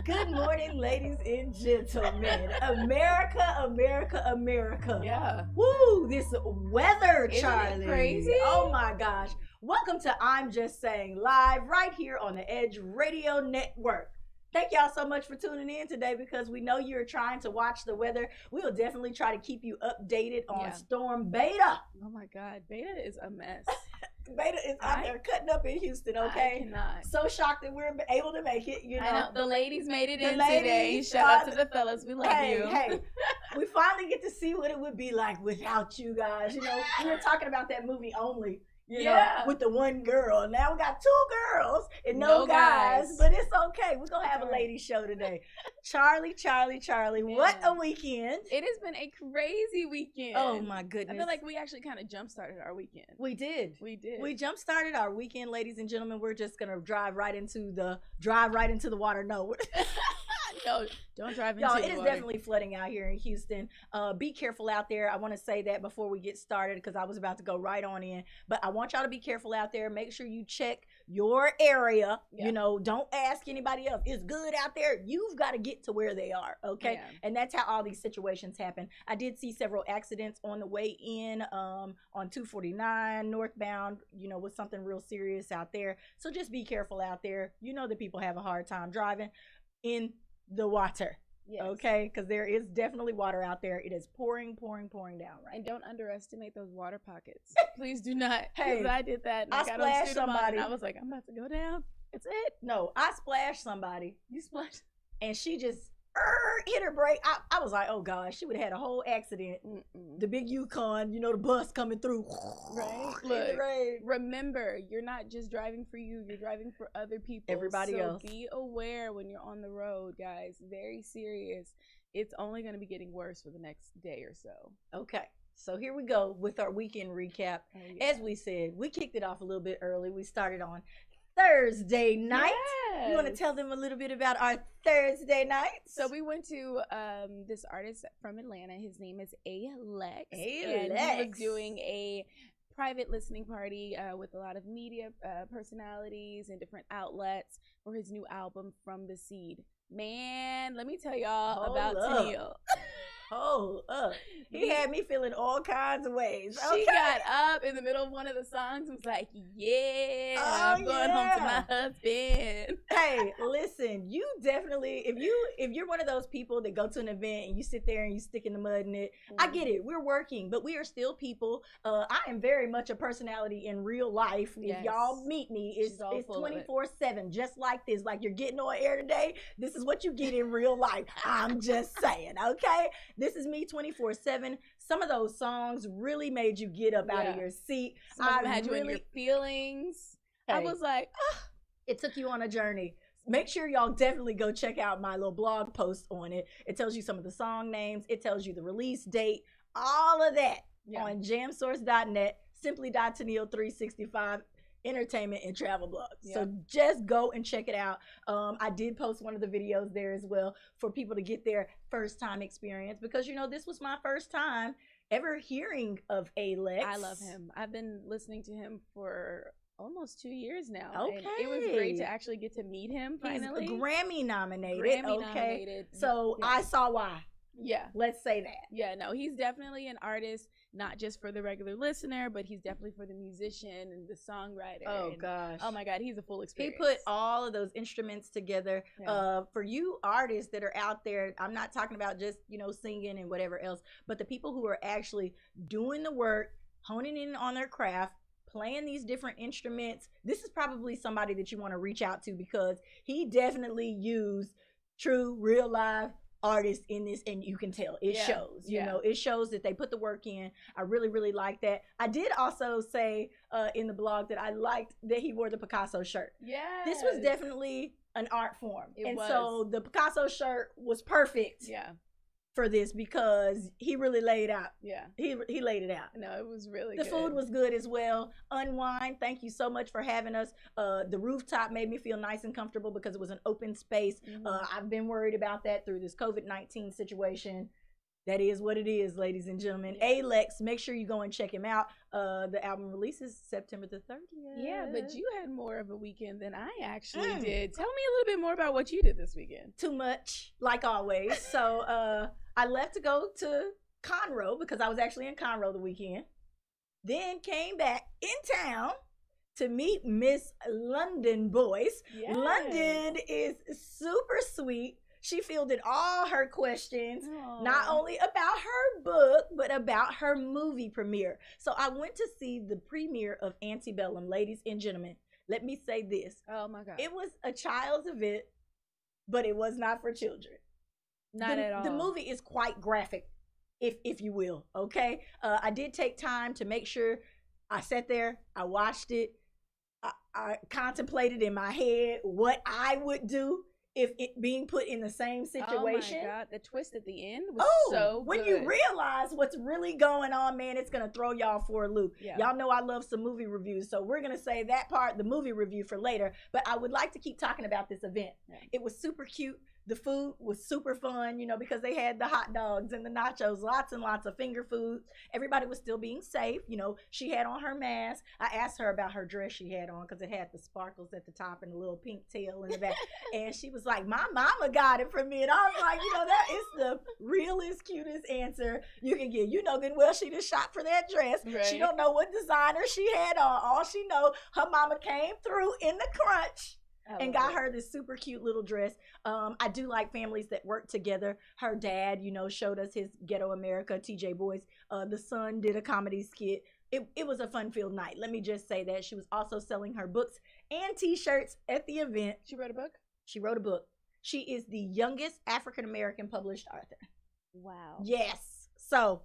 Good morning, ladies and gentlemen. America, America, America. Yeah. Woo, this weather, Isn't it Charlie. crazy? Oh my gosh. Welcome to I'm Just Saying Live right here on the Edge Radio Network. Thank y'all so much for tuning in today because we know you're trying to watch the weather. We will definitely try to keep you updated on Storm Beta. Oh my God, Beta is a mess. Beta is out there cutting up in Houston, okay? I cannot. So shocked that we're able to make it, you know. I know. The ladies made it The in ladies, today. Shout out to the fellas. We love you. Hey, we finally get to see what it would be like without you guys. You know, we were talking about that movie Only. You know, with the one girl. Now we got two girls and no guys. But it's okay. We're going to have a lady show today. Charlie, what a weekend. It has been a crazy weekend. Oh, my goodness. I feel like we actually kind of jump-started our weekend. We did. We jump-started our weekend, ladies and gentlemen. We're just going to drive right into the water. No. No, don't drive into Y'all, the it is water. definitely flooding out here in Houston. Be careful out there. I want to say that before we get started because I was about to go right on in. But I want y'all to be careful out there. Make sure you check your area. Yeah. You know, don't ask anybody else. It's good out there. You've got to get to where they are, okay? Yeah. And that's how all these situations happen. I did see several accidents on the way in on 249 northbound, you know, with something real serious out there. So just be careful out there. You know that people have a hard time driving in the water. Yes. Okay, because there is definitely water out there. It is pouring down right and don't underestimate those water pockets. Please do not. Hey, I did that and I got splashed somebody and I was like, I'm about to go down. It's it. No, I splashed somebody. You splashed and she just hit her brake. I was like, oh gosh, she would have had a whole accident. The big Yukon, you know, the bus coming through. Right. Look, remember, you're not just driving for you, you're driving for other people. Everybody else. Be aware when you're on the road, guys. Very serious. It's only going to be getting worse for the next day or so. Okay. So here we go with our weekend recap. Oh, yeah. As we said, we kicked it off a little bit early. We started on Thursday night. Yes. You want to tell them a little bit about our Thursday night? So we went to this artist from Atlanta. His name is A-Lex. And he was doing a private listening party with a lot of media personalities and different outlets for his new album, From the Seed. Man, let me tell y'all about Tennille. hold up. He had me feeling all kinds of ways. She got up in the middle of one of the songs and was like, yeah, I'm going home to my husband. Hey, listen, you definitely, if you're one of those people that go to an event and you sit there and you stick in the mud in it, I get it. We're working, but we are still people. I am very much a personality in real life. Yes. If y'all meet me, it's 24/7, just like this. Like you're getting on air today. This is what you get in real life. I'm just saying, okay? This is me 24/7. Some of those songs really made you get up out of your seat. Some of them had you in your feelings. Hey, I was like, it took you on a journey. Make sure y'all definitely go check out my little blog post on it. It tells you some of the song names. It tells you the release date. All of that on jamsource.net, simply.Tenille365. Entertainment and travel blogs. So just go and check it out. I did post one of the videos there as well for people to get their first time experience, because you know this was my first time ever hearing of Alex. I love him. I've been listening to him for almost 2 years now. Okay. And it was great to actually get to meet him finally. He's Grammy nominated. Nominated. So I saw why. Yeah. Let's say that. Yeah, no, he's definitely an artist, not just for the regular listener, but he's definitely for the musician and the songwriter. Oh, gosh. Oh, my God, he's a full experience. He put all of those instruments together. For you artists that are out there, I'm not talking about just, you know, singing and whatever else, but the people who are actually doing the work, honing in on their craft, playing these different instruments. This is probably somebody that you want to reach out to, because he definitely used true, real live artists in this, and you can tell it shows. You know, it shows that they put the work in. I really like that. I did also say in the blog that I liked that he wore the Picasso shirt. Yeah, this was definitely an art form, so the Picasso shirt was perfect. For this, because he really laid out. He laid it out. No, it was really good. The food was good as well. Unwind, thank you so much for having us. The rooftop made me feel nice and comfortable because it was an open space. I've been worried about that through this COVID-19 situation. That is what it is, ladies and gentlemen. Alex, make sure you go and check him out. The album releases September the 30th. Yeah, but you had more of a weekend than I actually did. Tell me a little bit more about what you did this weekend. Too much, like always. So I left to go to Conroe, because I was actually in Conroe the weekend. Then came back in town to meet Miss London Boyce. London is super sweet. She fielded all her questions, not only about her book, but about her movie premiere. So I went to see the premiere of Antebellum. Ladies and gentlemen, let me say this. Oh my God. It was a child's event, but it was not for children. Not at all. The movie is quite graphic, if you will, okay? I did take time to make sure I sat there, I watched it, I contemplated in my head what I would do if it being put in the same situation. Oh my God, the twist at the end was so good. When you realize what's really going on, man, it's gonna throw y'all for a loop. Y'all know I love some movie reviews, so we're gonna say that part, the movie review, for later. But I would like to keep talking about this event. It was super cute. The food was super fun, you know, because they had the hot dogs and the nachos, lots and lots of finger food. Everybody was still being safe. You know, she had on her mask. I asked her about her dress she had on, because it had the sparkles at the top and the little pink tail in the back. And she was like, my mama got it for me. And I was like, you know, that is the realest, cutest answer you can get. You know good and well she just shot for that dress. She don't know what designer she had on. All she know, her mama came through in the crunch and got her this super cute little dress. I do like families that work together. Her dad, you know, showed us his Ghetto America, TJ Boyce. The son did a comedy skit. It was a fun-filled night. Let me just say that. She was also selling her books and t-shirts at the event. She wrote a book? She wrote a book. She is the youngest African-American published author. Wow. Yes. So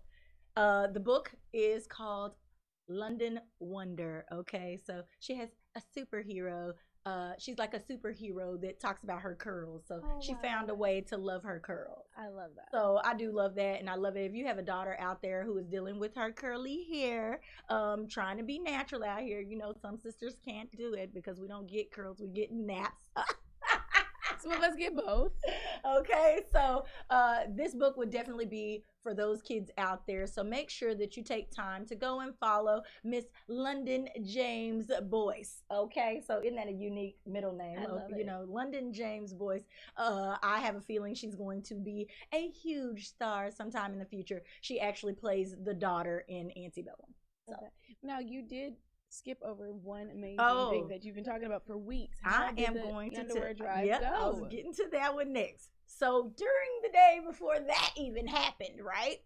the book is called London Wonder, okay? So she has a superhero. She's like a superhero that talks about her curls. So she found a way to love her curls. I love that. So I do love that, and I love it. If you have a daughter out there who is dealing with her curly hair, trying to be natural out here, you know, some sisters can't do it because we don't get curls, we get naps. Some of us get both. Okay, so this book would definitely be for those kids out there. So make sure that you take time to go and follow Miss London James Boyce. Okay, so isn't that a unique middle name? I love it. London James Boyce. I have a feeling she's going to be a huge star sometime in the future. She actually plays the daughter in Antebellum. So. Okay. Now you did skip over one amazing Oh. thing that you've been talking about for weeks. I How did am the going to underwear drive Yep, go? I was getting to that one next. So during the day before that even happened, right?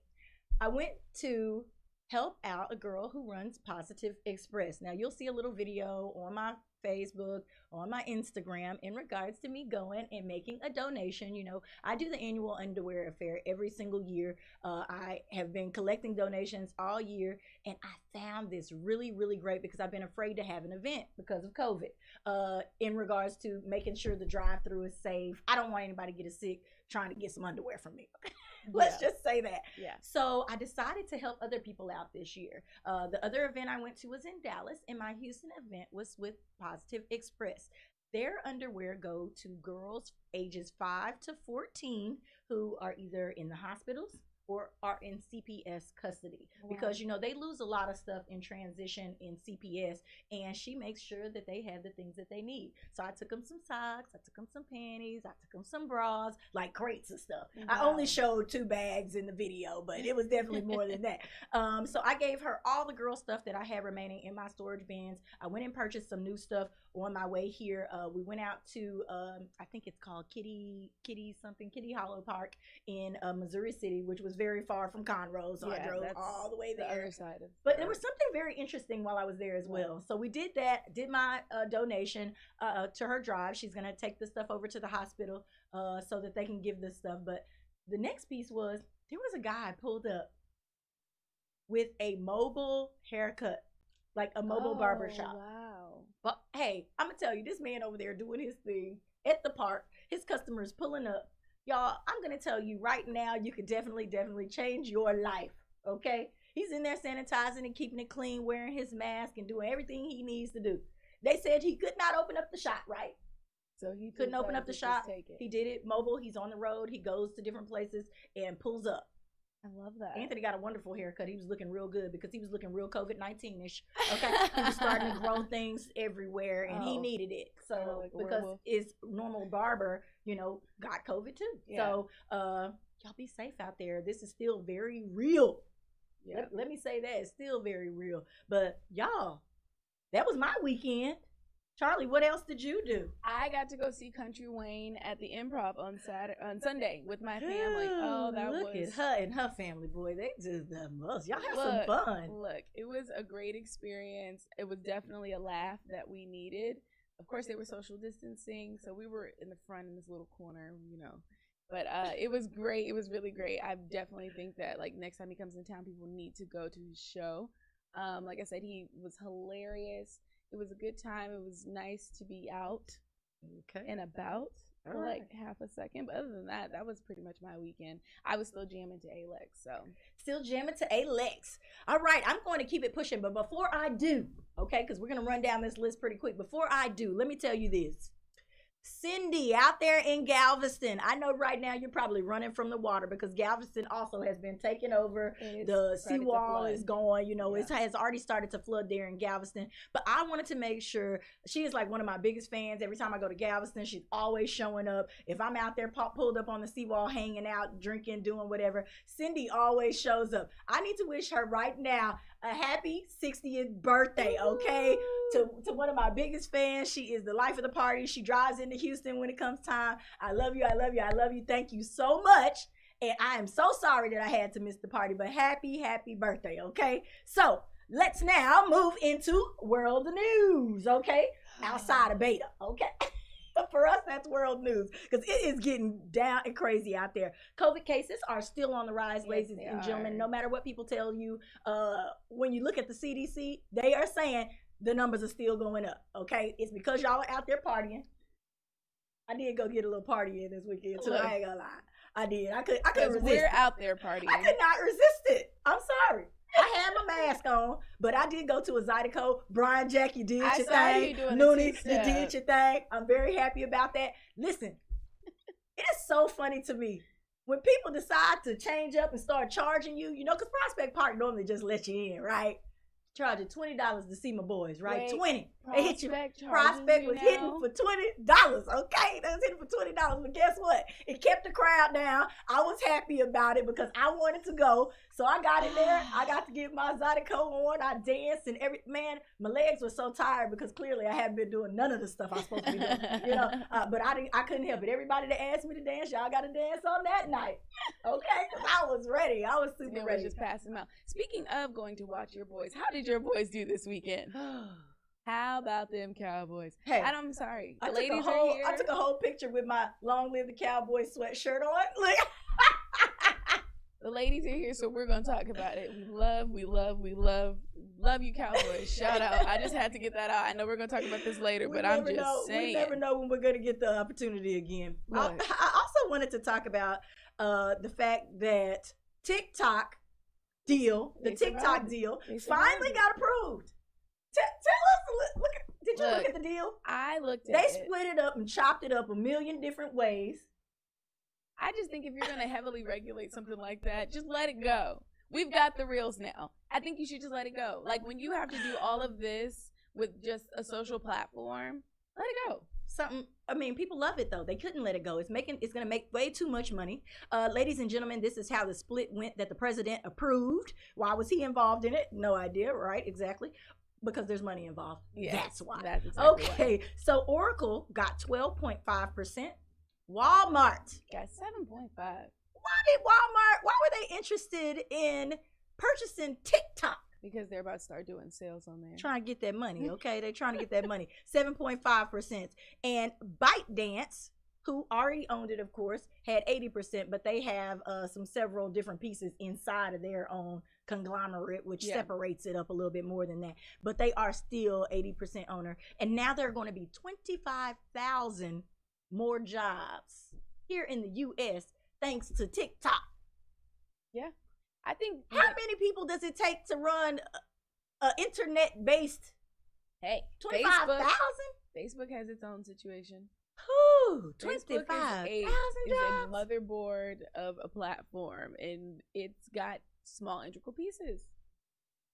I went to help out a girl who runs Positive Express. Now you'll see a little video on my Facebook, on my Instagram in regards to me going and making a donation. You know, I do the annual underwear affair every single year. I have been collecting donations all year, and I found this really, really great because I've been afraid to have an event because of COVID. In regards to making sure the drive-through is safe. I don't want anybody to get sick trying to get some underwear from me. Let's just say that. Yeah. So I decided to help other people out this year. The other event I went to was in Dallas, and my Houston event was with Positive Express. Their underwear go to girls ages 5 to 14 who are either in the hospitals or are in CPS custody. Wow. Because, you know, they lose a lot of stuff in transition in CPS, and she makes sure that they have the things that they need. So I took them some socks, I took them some panties, I took them some bras, like crates and stuff. I Wow. only showed 2 bags in the video, but it was definitely more than that. So I gave her all the girl stuff that I had remaining in my storage bins. I went and purchased some new stuff on my way here. We went out to, I think it's called Kitty Hollow Park in Missouri City, which was very far from Conroe, so I Yeah, drove that's all the way The there. other side of But there was something very interesting while I was there as well. So we did that, did my donation to her drive. She's going to take the stuff over to the hospital so that they can give this stuff. But the next piece was, there was a guy pulled up with a mobile haircut, like a mobile barber shop. Wow. But hey, I'm going to tell you, this man over there doing his thing at the park, his customers pulling up. Y'all, I'm going to tell you right now, you could definitely change your life, okay? He's in there sanitizing and keeping it clean, wearing his mask and doing everything he needs to do. They said he could not open up the shop, right? So he Couldn't open up the shop. Take it. He did it mobile. He's on the road. He goes to different places and pulls up. I love that. Anthony got a wonderful haircut. He was looking real good because he was looking real COVID-19-ish. Okay, he was starting to grow things everywhere, and he needed it. So like a because werewolf. his normal barber, you know, got COVID too. Yeah. So y'all be safe out there. This is still very real. Yeah. Let me say that it's still very real. But y'all, that was my weekend. Charlie, what else did you do? I got to go see Country Wayne at the Improv on Sunday with my family. Oh, that Look was at her and her family, boy. They do the most. Y'all have Look, some fun. Look, it was a great experience. It was definitely a laugh that we needed. Of course, they were social distancing, so we were in the front in this little corner, you know. But it was great. It was really great. I definitely think that like next time he comes in town, people need to go to his show. Like I said, he was hilarious. It was a good time. It was nice to be out and about for like half a second. But other than that, that was pretty much my weekend. I was still jamming to Alex, so. Still jamming to Alex. All right, I'm going to keep it pushing. But before I do, okay, because we're going to run down this list pretty quick. Before I do, let me tell you this. Cindy out there in Galveston. I know right now you're probably running from the water because Galveston also has been taken over. The seawall is gone. You know, it has already started to flood there in Galveston. But I wanted to make sure, she is like one of my biggest fans. Every time I go to Galveston, she's always showing up. If I'm out there pulled up on the seawall, hanging out, drinking, doing whatever, Cindy always shows up. I need to wish her right now a happy 60th birthday, okay? To one of my biggest fans. She is the life of the party. She drives into Houston when it comes time. I love you, I love you, I love you. Thank you so much. And I am so sorry that I had to miss the party, but happy birthday, okay? So let's now move into world news, okay? Outside of beta, okay? For us, that's world news because it is getting down and crazy out there. COVID cases are still on the rise, ladies and gentlemen. No matter what people tell you, when you look at the CDC, they are saying the numbers are still going up, okay? It's because y'all are out there partying. I did go get a little party in this weekend, too. I ain't gonna lie. I did. I couldn't resist we're it. out there partying. I could not resist it. I'm sorry. I had my mask on, but I did go to a Zydeco. Brian Jack, you did your thing. You doing Noonie, the you did your thing. I'm very happy about that. Listen, It is so funny to me when people decide to change up and start charging you, because Prospect Park normally just let you in, right? Charging $20 to see my boys, right? Wait, 20. They hit you. Prospect Prospect was hitting now? for $20. Okay, they was hitting for $20. But guess what? It kept the crowd down. I was happy about it because I wanted to go. So I got in there. I got to get my Zydeco on. I danced and my legs were so tired because clearly I hadn't been doing none of the stuff I was supposed to be doing. But I couldn't help it. Everybody that asked me to dance, y'all got to dance on that night. Okay, because I was ready. I was super ready. Just pass them out. Speaking of going to watch your boys, how did your boys do this weekend? How about them Cowboys? Hey, I'm sorry. I took a whole picture with my Long Live the Cowboy sweatshirt on. Look. The ladies are here, so we're going to talk about it. We love you, Cowboys. Shout out. I just had to get that out. I know we're going to talk about this later, but I'm just saying. We never know when we're going to get the opportunity again. I also wanted to talk about the fact that the TikTok deal finally got approved. Tell us, did you look at the deal? I looked at it. They split it up and chopped it up a million different ways. I just think if you're going to heavily regulate something like that, just let it go. We've got the reels now. I think you should just let it go. Like when you have to do all of this with just a social platform, let it go. People love it though. They couldn't let it go. It's going to make way too much money. Ladies and gentlemen, this is how the split went that the president approved. Why was he involved in it? No idea, right? Exactly. Because there's money involved. Yes, that's why. That's exactly why. So Oracle got 12.5%. Walmart got 7.5. Why were they interested in purchasing TikTok? Because they're about to start doing sales on there. Trying to get that money, okay? They're trying to get that money. 7.5%. And ByteDance, who already owned it, of course, had 80%, but they have several different pieces inside of their own conglomerate, which separates it up a little bit more than that. But they are still 80% owner. And now there are going to be 25,000 more jobs here in the U.S. thanks to TikTok. Yeah. I think how many people does it take to run a internet-based 25,000? Facebook has its own situation. 25,000 is jobs. A motherboard of a platform, and it's got small integral pieces.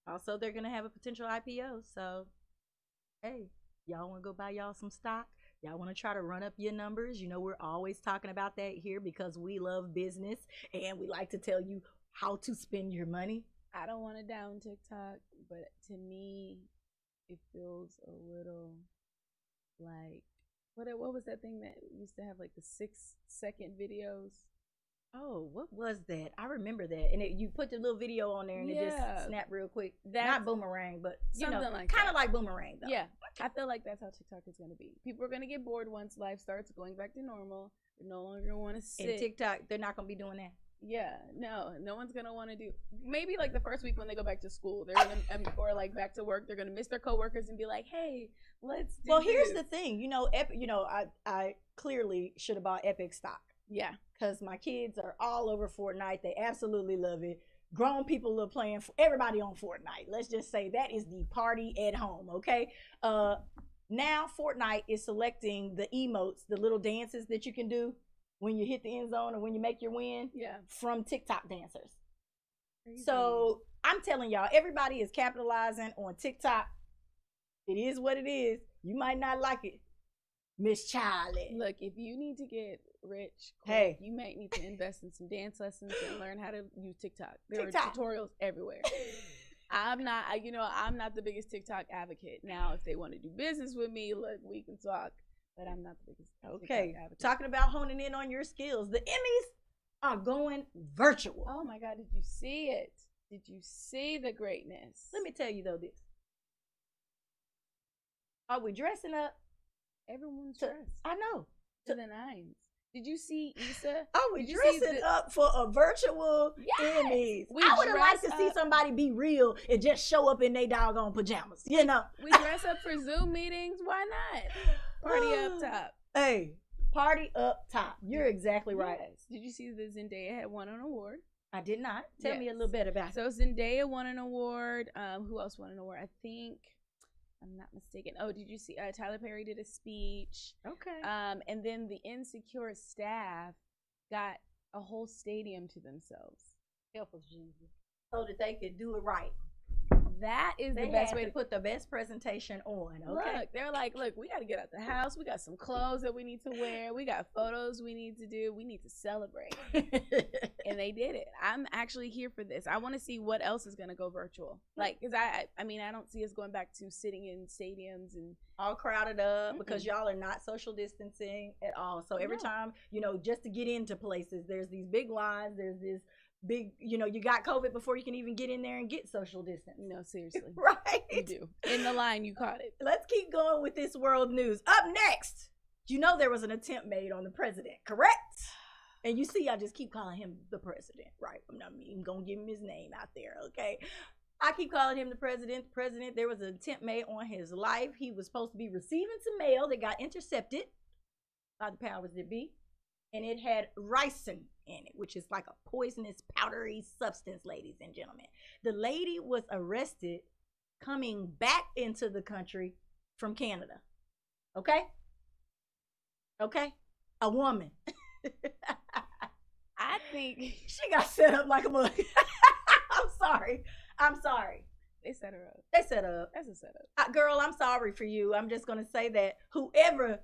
Also, they're gonna have a potential IPO. So, hey, y'all want to go buy y'all some stock? Y'all want to try to run up your numbers? We're always talking about that here because we love business and we like to tell you how to spend your money. I don't want to down TikTok, but to me, it feels a little like what was that thing that used to have like the 6-second videos? Oh, what was that? I remember that. And you put the little video on there and it just snapped real quick. Not Boomerang, but something like kind of like Boomerang though. Yeah, I feel like that's how TikTok is going to be. People are going to get bored once life starts going back to normal. They're no longer going to want to sit. And TikTok, they're not going to be doing that. Yeah, no one's going to want to do. Maybe like the first week when they go back to school, they're going to, or like back to work, they're going to miss their coworkers and be like, hey, let's do Well, here's the thing. Epic, I clearly should have bought Epic stock. Yeah. Because my kids are all over Fortnite. They absolutely love it. Grown people are playing, everybody on Fortnite. Let's just say that is the party at home, okay? Now Fortnite is selecting the emotes, the little dances that you can do when you hit the end zone or when you make your win from TikTok dancers. Crazy. So I'm telling y'all, everybody is capitalizing on TikTok. It is what it is. You might not like it, Miss Charlie. Look, if you need to get rich quick, you might need to invest in some dance lessons and learn how to use TikTok. There are tutorials everywhere. I'm not the biggest TikTok advocate. Now, if they want to do business with me, look, we can talk. But I'm not the biggest TikTok advocate. Talking about honing in on your skills. The Emmys are going virtual. Oh my God, did you see it? Did you see the greatness? Let me tell you though this. Are we dressing up? Everyone's dressed. I know. To the nines. Did you see Issa? Oh, we dressing up for a virtual Emmys. I would have liked to see somebody be real and just show up in their doggone pajamas, We dress up for Zoom meetings. Why not? Party up top. Hey, party up top. You're exactly right. Yes. Did you see that Zendaya had won an award? I did not. Tell me a little bit about it. So Zendaya won an award. Who else won an award? I think I'm not mistaken. Oh, did you see Tyler Perry did a speech? Okay. And then the Insecure staff got a whole stadium to themselves. Help us, Jesus. So that they could do it right. That is They the best had way to put the best presentation on. Okay. Look, they're like, look, we got to get out the house. We got some clothes that we need to wear. We got photos we need to do. We need to celebrate. And they did it. I'm actually here for this. I want to see what else is going to go virtual. Like, because I mean, I don't see us going back to sitting in stadiums and all crowded up because y'all are not social distancing at all. So every time, you know, just to get into places, there's these big lines. There's this big, you know, you got COVID before you can even get in there and get social distance. No, seriously. Right? You do. In the line, you caught it. Let's keep going with this world news. Up next, you know there was an attempt made on the president, correct? And you see, I just keep calling him the president, right? I'm not even going to give him his name out there, okay? I keep calling him the president. There was an attempt made on his life. He was supposed to be receiving some mail that got intercepted by the powers that be. And it had ricin in it, which is like a poisonous, powdery substance, ladies and gentlemen. The lady was arrested coming back into the country from Canada. Okay? Okay? A woman. I think she got set up like a mug. I'm sorry. They set her up. They set her up. That's a setup. Girl, I'm sorry for you. I'm just going to say that whoever,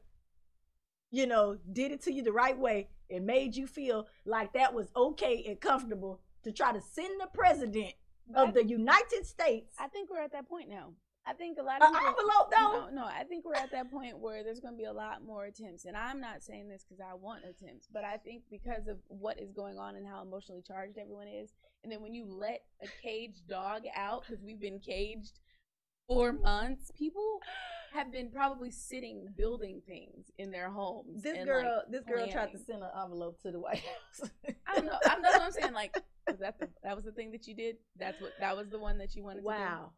you know, did it to you the right way and made you feel like that was okay and comfortable to try to send the president of the United States. I think we're at that point now. I think a lot of people, envelope though. No, I think we're at that point where there's going to be a lot more attempts. And I'm not saying this because I want attempts, but I think because of what is going on and how emotionally charged everyone is. And then when you let a caged dog out, because we've been caged 4 months, people have been probably sitting building things in their homes. This girl tried to send an envelope to the White House. I don't know. That's what I'm saying. Like, that was the thing that you did. That was the one that you wanted to do. Wow.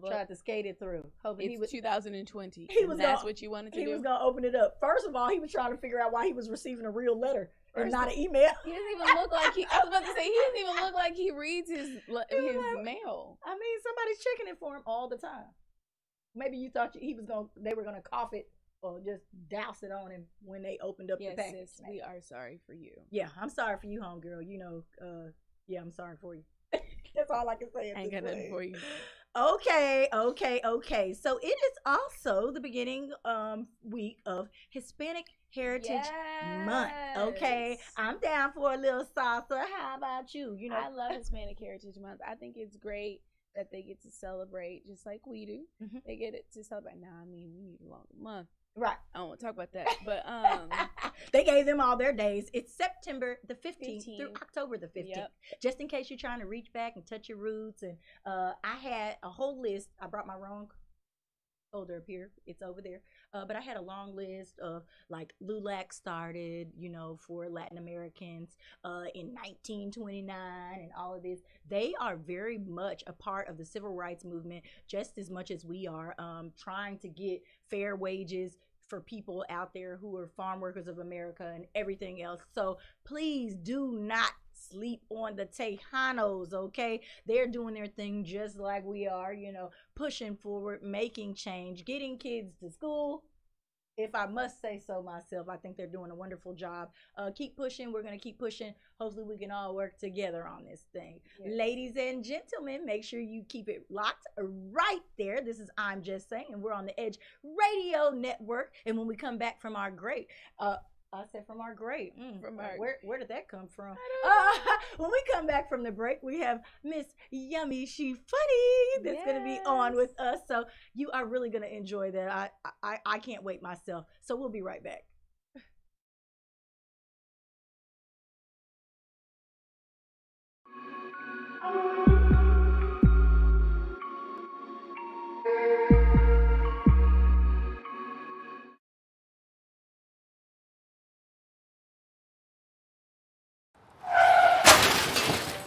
Tried to skate it through. It's 2020. That's what you wanted to do. He was gonna open it up. First of all, he was trying to figure out why he was receiving a real letter and not an email. He doesn't even look like he. I was about to say he doesn't even look like he reads his mail. I mean, somebody's checking it for him all the time. Maybe you thought they were gonna cough it or just douse it on him when they opened up the package. Yes, sis, we are sorry for you. Yeah, I'm sorry for you, homegirl. You know, yeah, I'm sorry for you. That's all I can say. I ain't got nothing for you. Okay. So it is also the beginning week of Hispanic Heritage Month. Okay, I'm down for a little salsa. How about you? You know, I love Hispanic Heritage Month. I think it's great that they get to celebrate just like we do. Mm-hmm. They get it to celebrate. Now, I mean, we need a longer month. Right. I don't want to talk about that, but they gave them all their days. It's September the 15th through October the 15th. Yep. Just in case you're trying to reach back and touch your roots. And I had a whole list. I brought my wrong folder up here. It's over there. But I had a long list of like LULAC started, you know, for Latin Americans in 1929 and all of this. They are very much a part of the civil rights movement, just as much as we are, trying to get fair wages for people out there who are farm workers of America and everything else. So please do not sleep on the Tejanos, okay? They're doing their thing just like we are, you know, pushing forward, making change, getting kids to school. If I must say so myself, I think they're doing a wonderful job. Keep pushing. We're going to keep pushing. Hopefully we can all work together on this thing. Yes. Ladies and gentlemen, make sure you keep it locked right there. This is I'm Just Saying, and we're on the Edge Radio Network. And when we come back from our great, I said from our great. Where did that come from? When we come back from the break, we have Miss Yummy She Funny that's going to be on with us. So you are really going to enjoy that. I can't wait myself. So we'll be right back.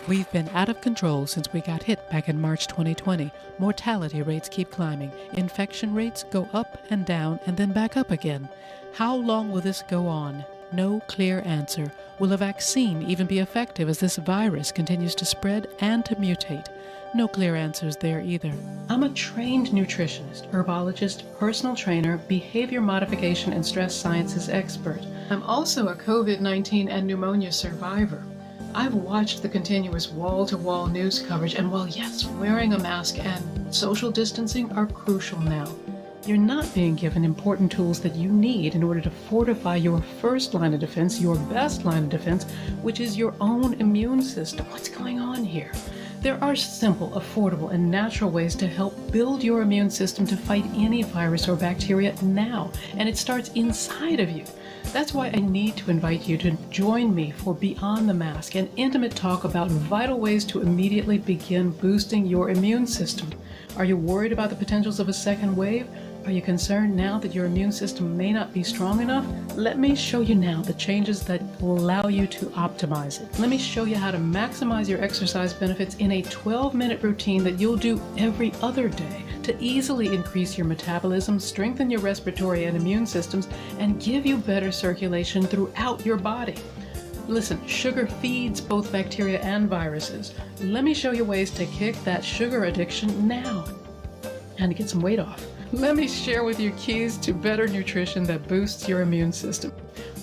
We've been out of control since we got hit back in March 2020. Mortality rates keep climbing. Infection rates go up and down and then back up again. How long will this go on? No clear answer. Will a vaccine even be effective as this virus continues to spread and to mutate? No clear answers there either. I'm a trained nutritionist, herbologist, personal trainer, behavior modification, and stress sciences expert. I'm also a COVID-19 and pneumonia survivor. I've watched the continuous wall-to-wall news coverage, and while yes, wearing a mask and social distancing are crucial now, you're not being given important tools that you need in order to fortify your first line of defense, your best line of defense, which is your own immune system. What's going on here? There are simple, affordable, and natural ways to help build your immune system to fight any virus or bacteria now, and it starts inside of you. That's why I need to invite you to join me for Beyond the Mask, an intimate talk about vital ways to immediately begin boosting your immune system. Are you worried about the potentials of a second wave? Are you concerned now that your immune system may not be strong enough? Let me show you now the changes that will allow you to optimize it. Let me show you how to maximize your exercise benefits in a 12-minute routine that you'll do every other day to easily increase your metabolism, strengthen your respiratory and immune systems, and give you better circulation throughout your body. Listen, sugar feeds both bacteria and viruses. Let me show you ways to kick that sugar addiction now and to get some weight off. Let me share with you keys to better nutrition that boosts your immune system.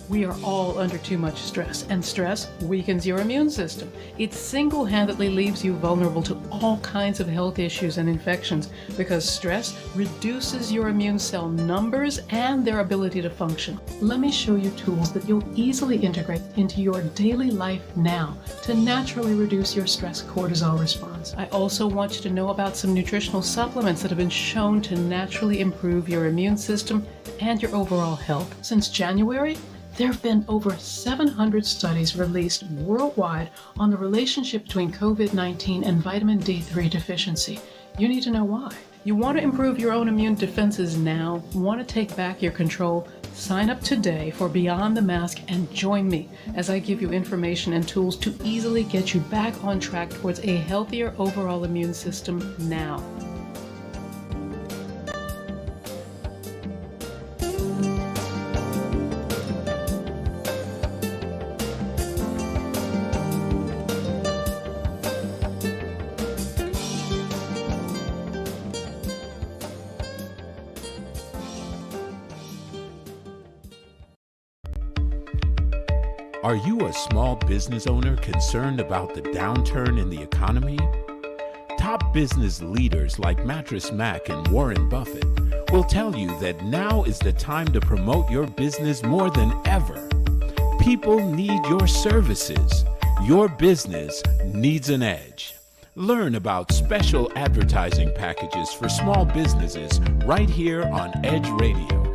We are all under too much stress, and stress weakens your immune system. It single-handedly leaves you vulnerable to all kinds of health issues and infections because stress reduces your immune cell numbers and their ability to function. Let me show you tools that you'll easily integrate into your daily life now to naturally reduce your stress cortisol response. I also want you to know about some nutritional supplements that have been shown to naturally improve your immune system and your overall health. Since January, there have been over 700 studies released worldwide on the relationship between COVID-19 and vitamin D3 deficiency. You need to know why. You want to improve your own immune defenses now, want to take back your control? Sign up today for Beyond the Mask and join me as I give you information and tools to easily get you back on track towards a healthier overall immune system now. Are you a small business owner concerned about the downturn in the economy? Top business leaders like Mattress Mac and Warren Buffett will tell you that now is the time to promote your business more than ever. People need your services. Your business needs an edge. Learn about special advertising packages for small businesses right here on Edge Radio.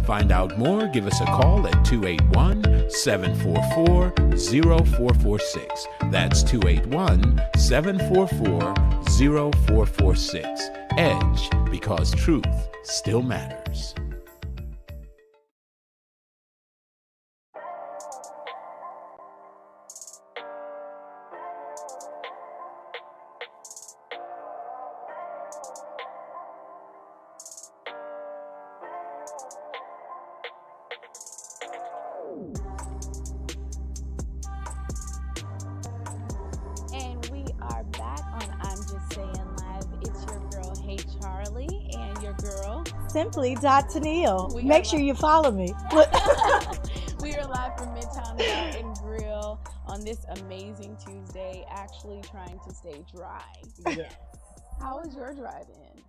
Find out more, give us a call at 281-744-0446. That's 281-744-0446. Edge, because truth still matters. And we are back on I'm Just Saying Live. It's your girl, Hey Charlie, and your girl, Simply Tennille. We Make are sure live. you follow me. We are live from Midtown Bar and Grill on this amazing Tuesday, actually trying to stay dry. Yes. How was your drive-in?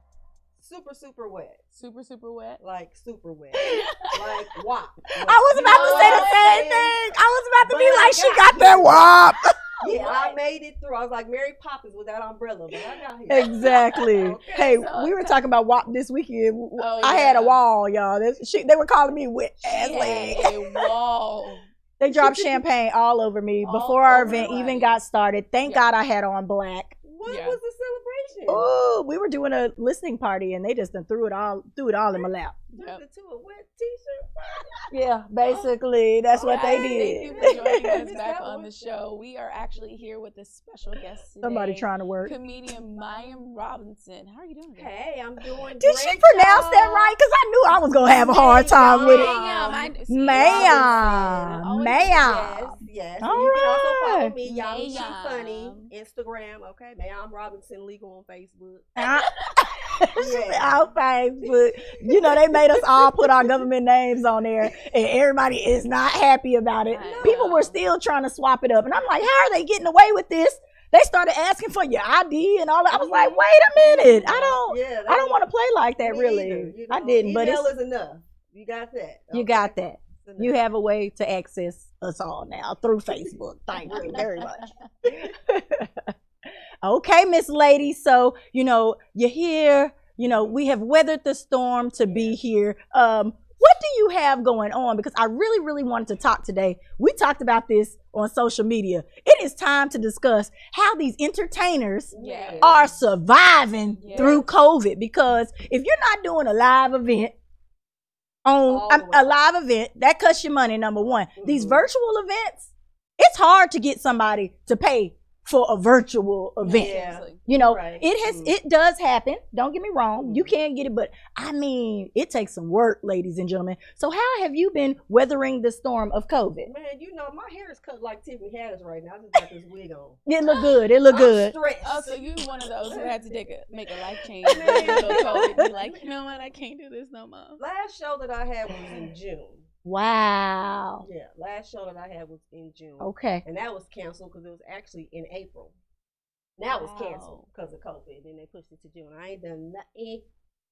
Super, super wet. Super, super wet? Like super wet. Like wop. I was about to say the same thing. I was about to be like, she got that wop. Yeah, I made it through. I was like Mary Poppins with that umbrella, but I got here. Exactly. Okay. Hey, So- we were talking about WAP this weekend. Oh, I had a yeah. wall, y'all. They were calling me wet ass She leg. had a wall. They dropped champagne all over me All before our over event the even place. got started. Thank Yeah. God I had on black. What Yeah. was the celebration? Oh, we were doing a listening party and they just done threw it all in my lap. Yep. Turned it to a wet t-shirt. Yeah, basically that's what they Thank did. you for joining us Is back that on what- the show. We are actually here with a special guest today. Somebody trying to work. Comedian Mayim Robinson. How are you doing today? Hey, I'm doing Did she great, pronounce that y'all. right? Because I knew I was gonna have a hard time with it. Ma'am, I- see, Ma'am, Robinson. Always- ma'am. yes. Yes. All And you can also follow right. me, Y'all She Mayam. Funny, Instagram. Okay, Mayam Robinson Legal on Facebook. Our Facebook. You know, they made us all put our government names on there, and everybody is not happy about it. I People know. were still trying to swap it up, and I'm like, how are they getting away with this? They started asking for your ID and all that. I was like, wait a minute, I don't want to play like that. Me Really, either, you I know. didn't. But Email it's, is enough. You got that. you Okay? got that. It's You enough. have a way to access us all now through Facebook. Thank you very much. Okay, Miss Lady. So, you know, you're here. You know, we have weathered the storm to be here. What do you have going on? Because I really, really wanted to talk today. We talked about this on social media. It is time to discuss how these entertainers Yeah. are surviving Yeah. through COVID. Because if you're not doing a live event, All the way. a live event, that costs you money, number one. These Mhm. virtual events, it's hard to get somebody to pay for a virtual event. Yeah. Seriously. You know, Right. it does happen. Don't get me wrong. You can get it, but I mean, it takes some work, ladies and gentlemen. So how have you been weathering the storm of COVID? Man, you know, my hair is cut like Tiffany Haddish right now. I just got this wig on. It look good. It look good. I'm stressed. Oh, so you one of those who had to make a life change during the middle of COVID. Be like, you know what? I can't do this no more. Last show that I had was in June. Wow. Yeah, last show that I had was in June. Okay. And that was canceled because it was actually in April. Now it's canceled Wow. because of COVID. Then they pushed it to June. I ain't done nothing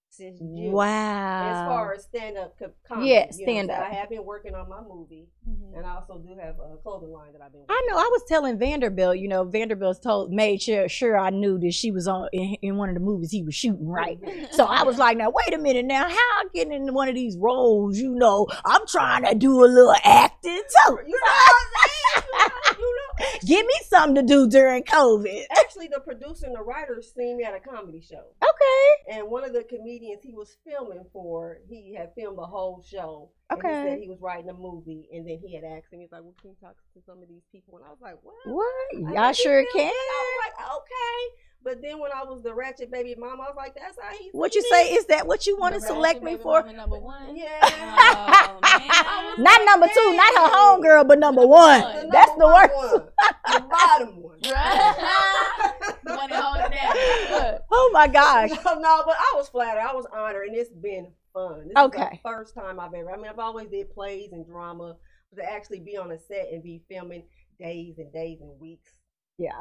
since June. Wow. As far as stand-up comedy. Yeah, you know what I'm stand-up. saying? I have been working on my movie. And I also do have a clothing line that I've been working I know. I was telling Vanderbilt, you know, Vanderbilt's made sure I knew that she was on in one of the movies he was shooting, right? So I was like, now wait a minute, now how I get into one of these roles? You know, I'm trying to do a little acting too. You know what I'm saying? You know. Give me something to do during COVID. Actually, the producer and the writer seen me at a comedy show. Okay. And one of the comedians he was filming for, he had filmed the whole show. And he Okay. said he was writing a movie, and then he had asked him, he's like, well, can you talk to some of these people? And I was like, what? What? I Y'all said, sure "You filming?" can. I was like, okay. But then when I was the ratchet baby mama, I was like, that's how he What you see say? me. Is that what you want to The select Ratchet me Baby for? Mama number one. Yeah. Oh, man. Not number two, not her homegirl, but number one. one. That's the number worst. one. The bottom one. The one that holds it down. Look. Oh my gosh. No, but I was flattered. I was honored, and it's been fun. This is Okay. the first time I've ever. I mean, I've always did plays and drama, but to actually be on a set and be filming days and days and weeks, Yeah.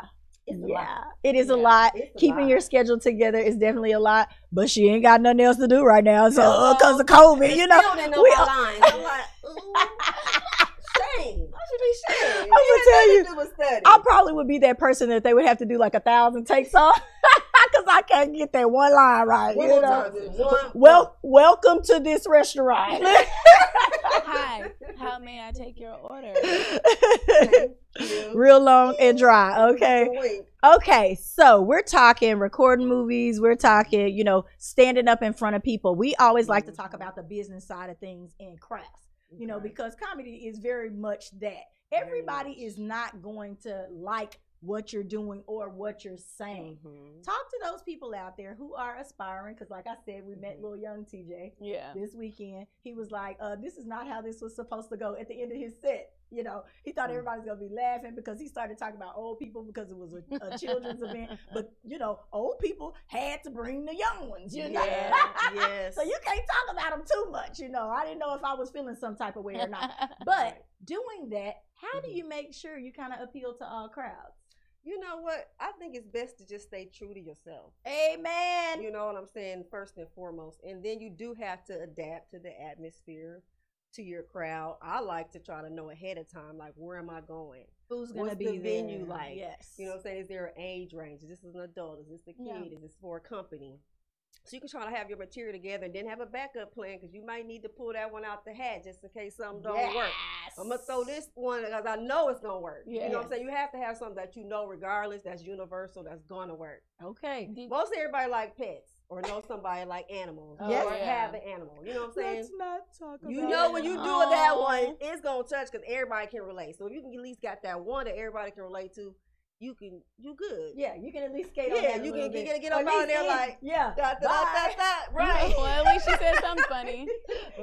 it's a Yeah, lot. it is a Yeah, lot. it's a Keeping lot. your schedule together is definitely a lot, but she ain't got nothing else to do right now. So, No. because of COVID, They you know. still didn't know we- my lines. I'm like, ooh, shame. I should be shamed. I'm gonna tell you, study. I probably would be that person that they would have to do like 1,000 takes on because I can't get that one line right. One You more know. time, just one. Well, welcome to this restaurant. Hi, how may I take your order? Thank you. Real long and dry. Okay. Wink. Okay, so we're talking recording movies. We're talking, you know, standing up in front of people. We always like to talk about the business side of things and crafts, you know, Okay. because comedy is very much that. Everybody is not going to like what you're doing or what you're saying. Mhm. Talk to those people out there who are aspiring, because like I said, we met little young TJ Yeah. this weekend. He was like, this is not how this was supposed to go at the end of his set. You know, he thought everybody was going to be laughing because he started talking about old people because it was a children's event. But, you know, old people had to bring the young ones, you know. Yeah, yes. So you can't talk about them too much, you know. I didn't know if I was feeling some type of way or not. But doing that, how do you make sure you kind of appeal to all crowds? You know what? I think it's best to just stay true to yourself. Amen. You know what I'm saying? First and foremost. And then you do have to adapt to the atmosphere, to your crowd. I like to try to know ahead of time, like, where am I going? Who's going to What's be the venue there? like? Yes. You know what I'm saying? Is there an age range? Is this an adult? Is this a kid? Yeah. Is this for a company? So you can try to have your material together and then have a backup plan, because you might need to pull that one out the hat just in case something don't work. I'm going to throw this one because I know it's going to work. You know what I'm saying? You have to have something that you know regardless, that's universal, that's going to work. Okay. Most everybody like pets or know somebody like animals Yes. or Yeah. have an animal. You know what I'm saying? Let's not talk about You know when you it. doing that Aw. one, it's going to touch because everybody can relate. So if you can at least got that one that everybody can relate to, you good. Yeah, you can at least skate on Yeah, that a you little can bit. get Or up at out of least there end. like, yeah, right. Well, at least she said something funny.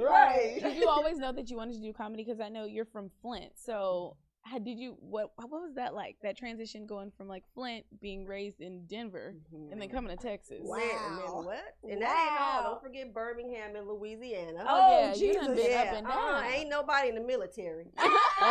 Right. Did you always know that you wanted to do comedy? Because I know you're from Flint. So what was that like? That transition going from like Flint, being raised in Denver, and then coming to Texas. Wow. And then what? And that ain't all. Don't forget Birmingham in Louisiana. Oh yeah, Jesus. you done been up and down. Ain't nobody in the military.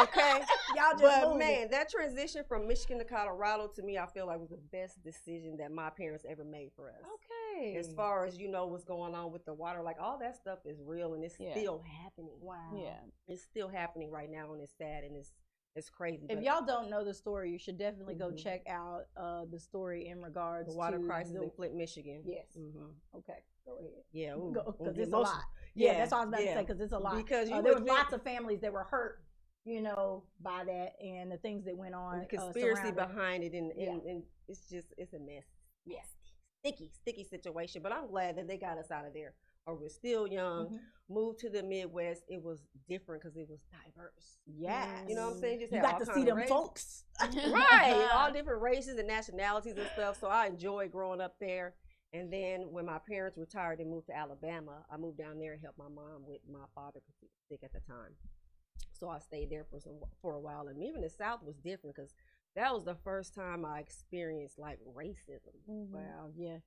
Okay. Y'all just But moved man, it. that transition from Michigan to Colorado, to me, I feel like was the best decision that my parents ever made for us. Okay. As far as what's going on with the water, like all that stuff is real and it's still happening. Wow. Yeah. It's still happening right now, and it's sad and it's crazy. If but y'all don't know the story, you should definitely go check out the story in regards the water to crisis in Flint, Michigan. Yes. Okay. Go ahead. Yeah. Because it's a lot. Yeah, that's all I was about to say. Because it's a lot. Because there were lots of families that were hurt, by that and the things that went on. The conspiracy surrounding behind it, and it's a mess. Yes. Sticky situation. But I'm glad that they got us out of there. Or we're still young. Moved to the Midwest. It was different because it was diverse. Yes. You know what I'm saying? Just you had got all to kind see of them races. folks. Right. All different races and nationalities and stuff. So I enjoyed growing up there. And then when my parents retired and moved to Alabama, I moved down there and helped my mom with my father because he was sick at the time. So I stayed there for a while. And even the South was different because that was the first time I experienced like racism. Wow. Yeah.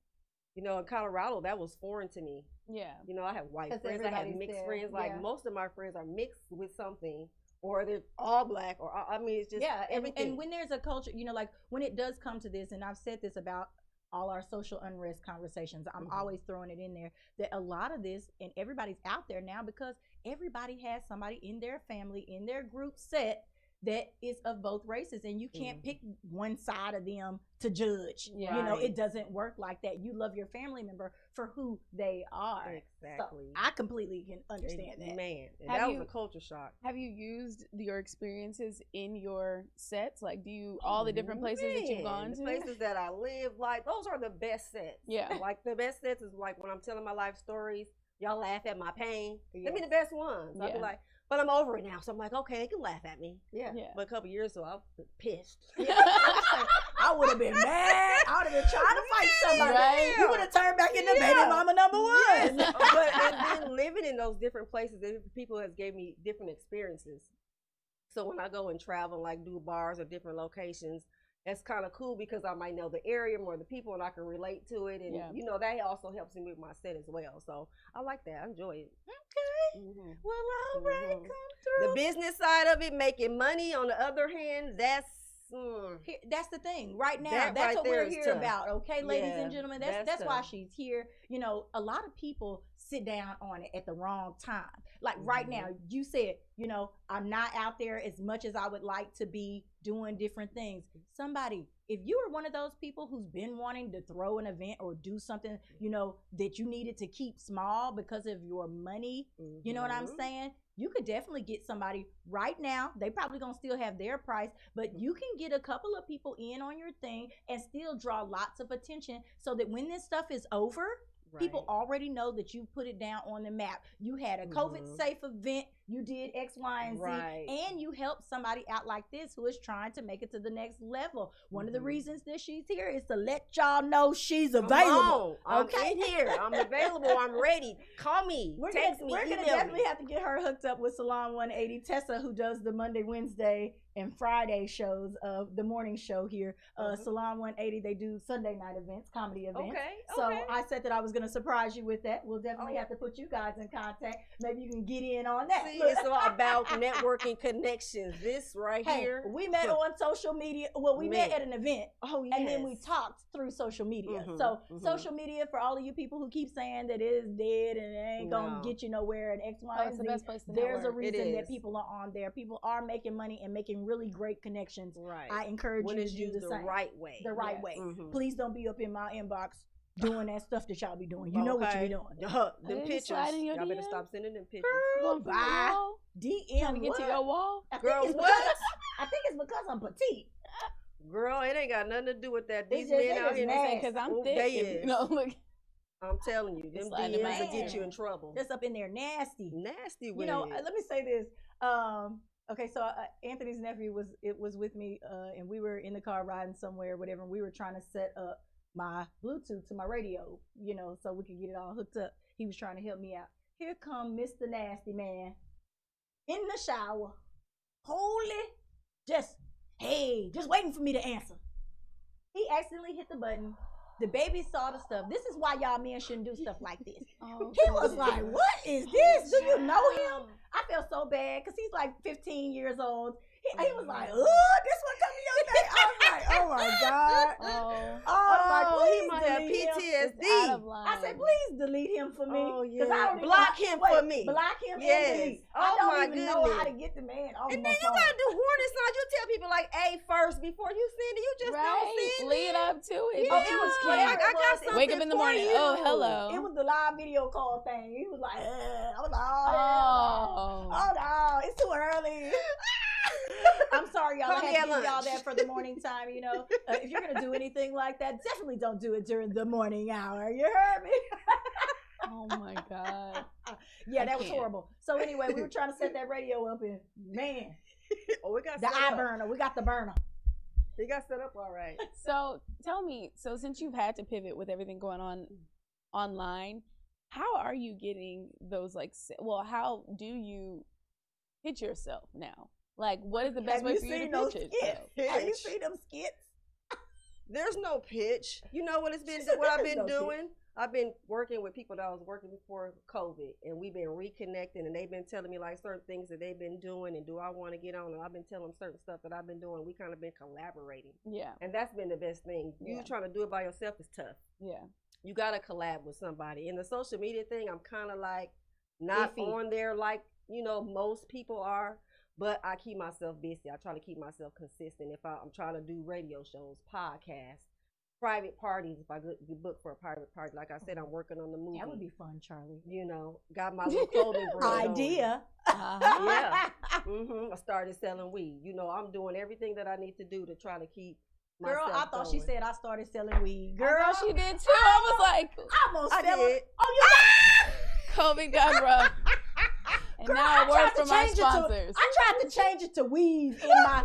In Colorado, that was foreign to me. Yeah. I have white 'Cause friends. I have everybody's mixed there, friends. Like yeah. most of my friends are mixed with something, or they're all black, or it's just everything. And when there's a culture, like when it does come to this, and I've said this about all our social unrest conversations, I'm always throwing it in there that a lot of this, and everybody's out there now because everybody has somebody in their family, in their group set that is of both races, and you can't pick one side of them to judge. Yeah. It doesn't work like that. You love your family member for who they are. Exactly. So I completely can understand that. Man, and Have that you- was a culture shock. Have you used your experiences in your sets? Like, do you all the different places that you've gone the to? places that I live, like those are the best sets. Yeah. Like the best sets is like when I'm telling my life stories, y'all laugh at my pain. Them be the best ones. I'll be Yeah. like, but I'm over it now, so I'm like, okay, they can laugh at me. Yeah. Yeah. But a couple years ago, I was pissed. I would have been mad. I would have been trying to fight somebody. Right. You would have turned back into baby mama number one. Yes. And then living in those different places, different people has gave me different experiences. So when I go and travel, like do bars or different locations, that's kind of cool because I might know the area more, the people, and I can relate to it. And, that also helps me with my set as well. So I like that. I enjoy it. Okay. Well, all right. Come through. The business side of it, making money, on the other hand, that's That's the thing. Right now, That that's right what there we're is here tough. about. Okay, ladies Yeah, and gentlemen, that's that's why tough. she's here. A lot of people sit down on it at the wrong time. Like right now, you said, I'm not out there as much as I would like to be doing different things. Somebody, if you were one of those people who's been wanting to throw an event or do something, that you needed to keep small because of your money, you know what I'm saying? You could definitely get somebody right now. They probably gonna still have their price, but you can get a couple of people in on your thing and still draw lots of attention so that when this stuff is over, people already know that you put it down on the map. You had a COVID safe event, you did X, Y, and Z, and you helped somebody out like this who is trying to make it to the next level. One of the reasons that she's here is to let y'all know she's available. I'm in here. I'm available. I'm ready. Call me. Text me. We're gonna email definitely me. have to get her hooked up with Salon 180. Tessa, who does the Monday, Wednesday, and Friday shows of the morning show here. Salon 180, they do Sunday night events, comedy events. So I said that I was gonna surprise you with that. We'll definitely have to put you guys in contact. Maybe you can get in on that. See, it's all about networking connections. This right here. We met on social media. Well, we met at an event. Oh, yes. And then we talked through social media. So social media, for all of you people who keep saying that it is dead and it ain't gonna get you nowhere and X, Y, and It's Z, the best place to there's a network. reason that people are on there. People are making money and making really great connections. Right. I encourage when you it's to do used the the same. right way. The right Yes. way. Mhm. Please don't be up in my inbox doing that stuff that y'all be doing. You know what you be doing. Them They pictures. slide in your Y'all better DM? stop sending them pictures. Going for your Bye. wall? DM Trying to get to what? your wall? I think Girl, it's what? because- I think it's because I'm petite. Girl, it ain't got nothing to do with that. These just- men they out just here, nasty. Because I'm Oh, thick. they and, is. look. I'm telling you, them Slide in my DMs will get hand. you in trouble. That's up in there nasty. Nasty with Let me say this. Okay, so Anthony's nephew was with me, and we were in the car riding somewhere, whatever. And we were trying to set up my Bluetooth to my radio, so we could get it all hooked up. He was trying to help me out. Here come Mr. Nasty Man in the shower, holy just waiting for me to answer. He accidentally hit the button. The baby saw the stuff. This is why y'all men shouldn't do stuff like this. He was like, what is this? Do you know him? I felt so bad because he's like 15 years old. He was like, this one coming your day. I was like, oh my God. He might have PTSD. I said, please delete him for me. Oh, yeah. I don't block him for me. Block him yes. and delete. I don't even know how to get the man off and my then you phone. gotta do warning signs. You tell people like A first before you send it. You just don't send lead it. up to it. Yeah. It was cute. I got something Wake up in the for morning. you. Oh, hello. It was the live video call thing. He was like, I was like, oh no, it's too early. I'm sorry, y'all. I had to give y'all that for the morning time, you know. If you're going to do anything like that, definitely don't do it during the morning hour. You heard me? Oh, my God. Yeah, that was horrible. So anyway, we were trying to set that radio up and, man. We got the eye burner. We got the burner. They got set up all right. So tell me, since you've had to pivot with everything going on online, how are you getting those, how do you pitch yourself now? Like, what is the best way for you to pitch it? Have you seen them skits? There's no pitch. You know what I've been doing? I've been working with people that I was working before COVID, and we've been reconnecting, and they've been telling me like certain things that they've been doing, and do I want to get on? And I've been telling them certain stuff that I've been doing. We kind of been collaborating. Yeah. And that's been the best thing. You trying to do it by yourself is tough. Yeah. You got to collab with somebody. And the social media thing, I'm kind of like not on there like, most people are. But I keep myself busy. I try to keep myself consistent. If I'm trying to do radio shows, podcasts, private parties, if I get booked for a private party. Like I said, I'm working on the movie. That would be fun, Charlie. Got my little clothing brand idea. Yeah. I started selling weed. I'm doing everything that I need to do to try to keep myself Girl, I thought going. She said I started selling weed. Girl, she did too. I was like, I did. COVID got rough. And girl, now a word from my sponsors. I tried to change it to weave in my.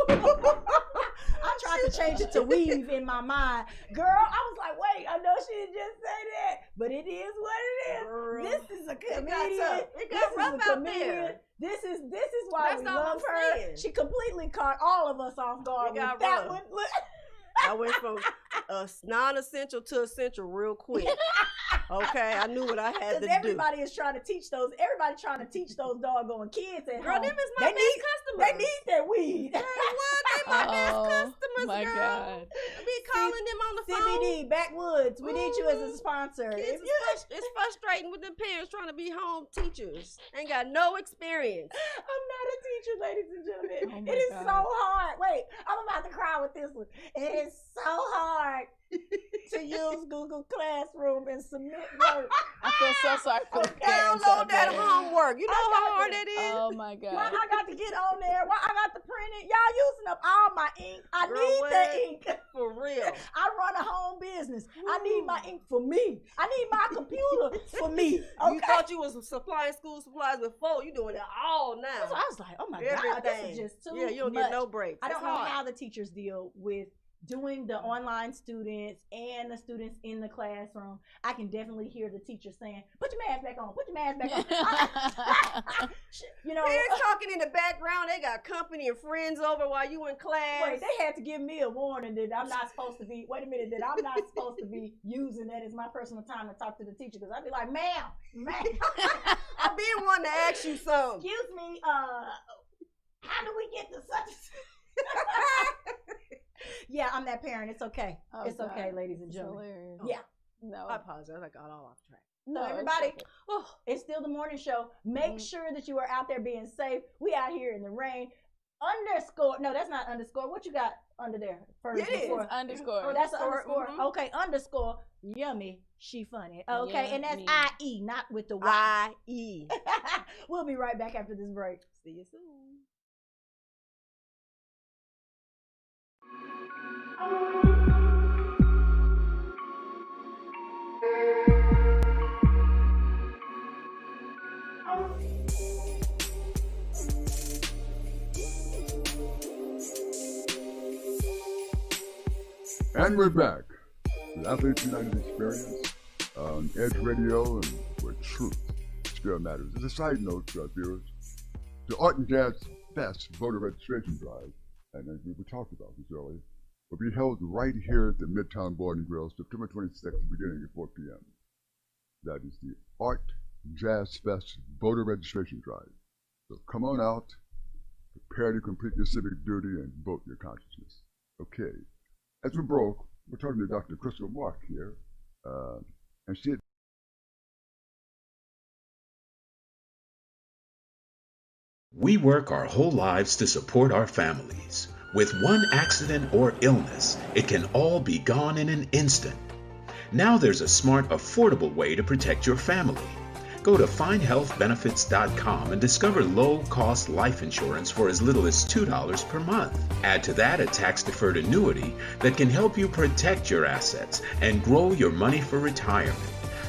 I tried to change it to weave in my mind. Girl, I was like, wait, I know she didn't just say that, but it is what it is. Girl, this is a comedian. It got rough out there. This is why we love her. Saying. She completely caught all of us off guard with that one. I went from non-essential to essential real quick. Okay, I knew what I had to do. Everybody trying to teach those doggone kids at home. Girl, them is my best customers. They need their weed. Girl, what? They my best customers, my girl. God. Be calling them on the phone. CBD, Backwoods. We need you as a sponsor. It's frustrating with the parents trying to be home teachers. Ain't got no experience. I'm not a teacher, ladies and gentlemen. It is so hard. Wait, I'm about to cry with this one. It is so hard to use Google Classroom and submit work. I feel so sorry for the parents. Download that homework. You know how hard that is? Oh my God. Why I got to get on there? Why I got to print it? Y'all using up all my ink. I need the ink. For real. I run a home business. I need my ink for me. I need my computer for me. Okay? You thought you was supplying school supplies before. You doing it all now. So I was like, oh my God, this is just too much. You don't get no breaks. I don't know how the teachers deal with doing the online students and the students in the classroom. I can definitely hear the teacher saying, put your mask back on, put your mask back on. Parents talking in the background. They got company and friends over while you in class. Wait, they had to give me a warning that I'm not supposed to be, that I'm not supposed to be using that as my personal time to talk to the teacher, because I'd be like, ma'am. I've been wanting to ask you something. Excuse me, how do we get to such a... Yeah, I'm that parent. It's okay. It's okay, ladies and gentlemen. Hilarious. Yeah. No. I apologize. I got all off track. No, everybody, it's still the morning show. Make sure that you are out there being safe. We out here in the rain. Underscore. No, that's not underscore. What you got under there? It is underscore. Oh, that's an underscore. Okay, underscore. Yummy. She funny. Okay, and that's I-E, not with the Y. I-E. We'll be right back after this break. See you soon. And we're back with Athletes United Experience on Edge Radio, and where truth still matters. As a side note to our viewers, the Art and Jazz Fest voter registration drive, and as we talked about this earlier, will be held right here at the Midtown Board and Grill, September 26th, beginning at 4 p.m. That is the Art Jazz Fest voter registration drive. So come on out, prepare to complete your civic duty and vote your consciousness. Okay, as we broke, we're talking to Dr. Crystal Mark here, and she had We work our whole lives to support our families. With one accident or illness, it can all be gone in an instant. Now there's a smart, affordable way to protect your family. Go to findhealthbenefits.com and discover low-cost life insurance for as little as $2 per month. Add to that a tax-deferred annuity that can help you protect your assets and grow your money for retirement.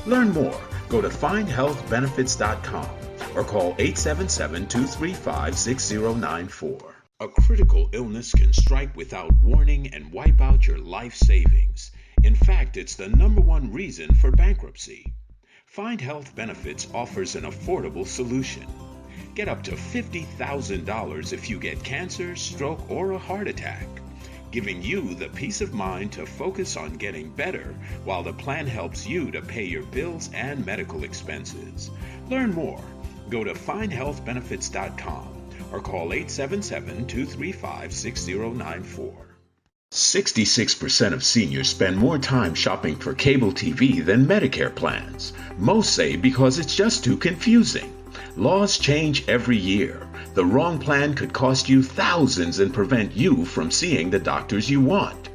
Learn more. Go to findhealthbenefits.com or call 877-235-6094. A critical illness can strike without warning and wipe out your life savings. In fact, it's the #1 reason for bankruptcy. Find Health Benefits offers an affordable solution. Get up to $50,000 if you get cancer, stroke, or a heart attack, giving you the peace of mind to focus on getting better while the plan helps you to pay your bills and medical expenses. Learn more. Go to findhealthbenefits.com or call 877-235-6094. 66% of seniors spend more time shopping for cable TV than Medicare plans. Most say because it's just too confusing. Laws change every year. The wrong plan could cost you thousands and prevent you from seeing the doctors you want.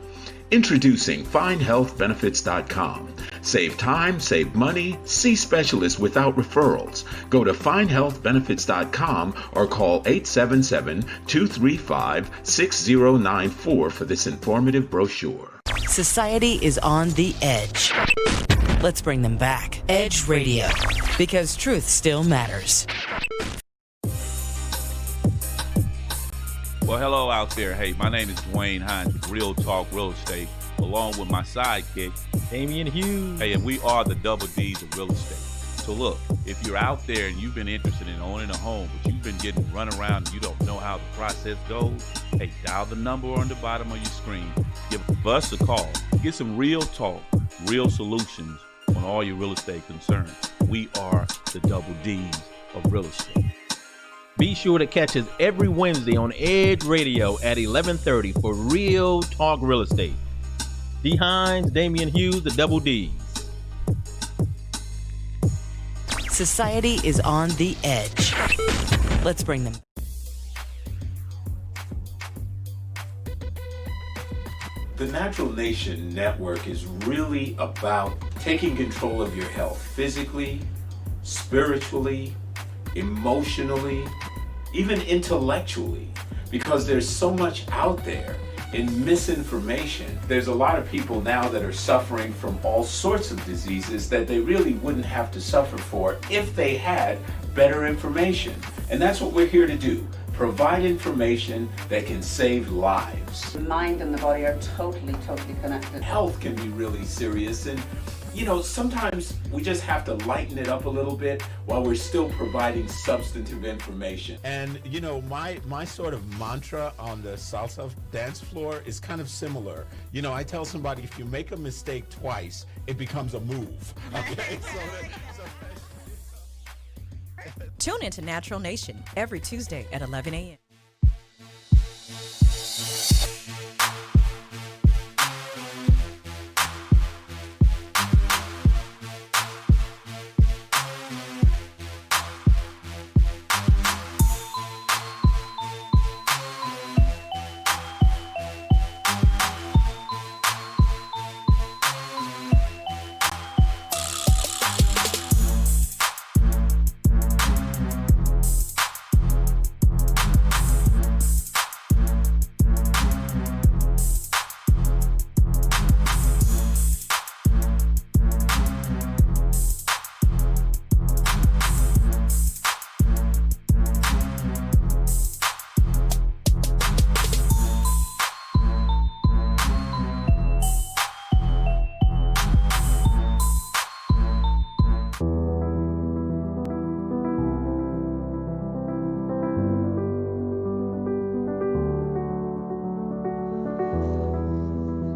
Introducing FindHealthBenefits.com. Save time, save money, see specialists without referrals. Go to FindHealthBenefits.com or call 877-235-6094 for this informative brochure. Society is on the edge. Let's bring them back. Edge Radio, because truth still matters. Well, hello out there. Hey, my name is Dwayne Hines with Real Talk Real Estate, along with my sidekick, Damian Hughes. Hey, and we are the Double D's of real estate. So look, if you're out there and you've been interested in owning a home, but you've been getting run around and you don't know how the process goes, hey, dial the number on the bottom of your screen. Give us a call. Get some real talk, real solutions on all your real estate concerns. We are the Double D's of real estate. Be sure to catch us every Wednesday on Edge Radio at 11:30 for Real Talk Real Estate. D. Hines, Damian Hughes, the Double D's. Society is on the edge. Let's bring them. The Natural Nation Network is really about taking control of your health physically, spiritually, emotionally, even intellectually, because there's so much out there in misinformation. There's a lot of people now that are suffering from all sorts of diseases that they really wouldn't have to suffer for if they had better information. And that's what we're here to do. Provide information that can save lives. The mind and the body are totally connected. Health can be really serious, and you know, sometimes we just have to lighten it up a little bit while we're still providing substantive information. And you know, my sort of mantra on the salsa dance floor is kind of similar. You know, I tell somebody, if you make a mistake twice, it becomes a move. Okay. Tune into Natural Nation every Tuesday at 11 a.m.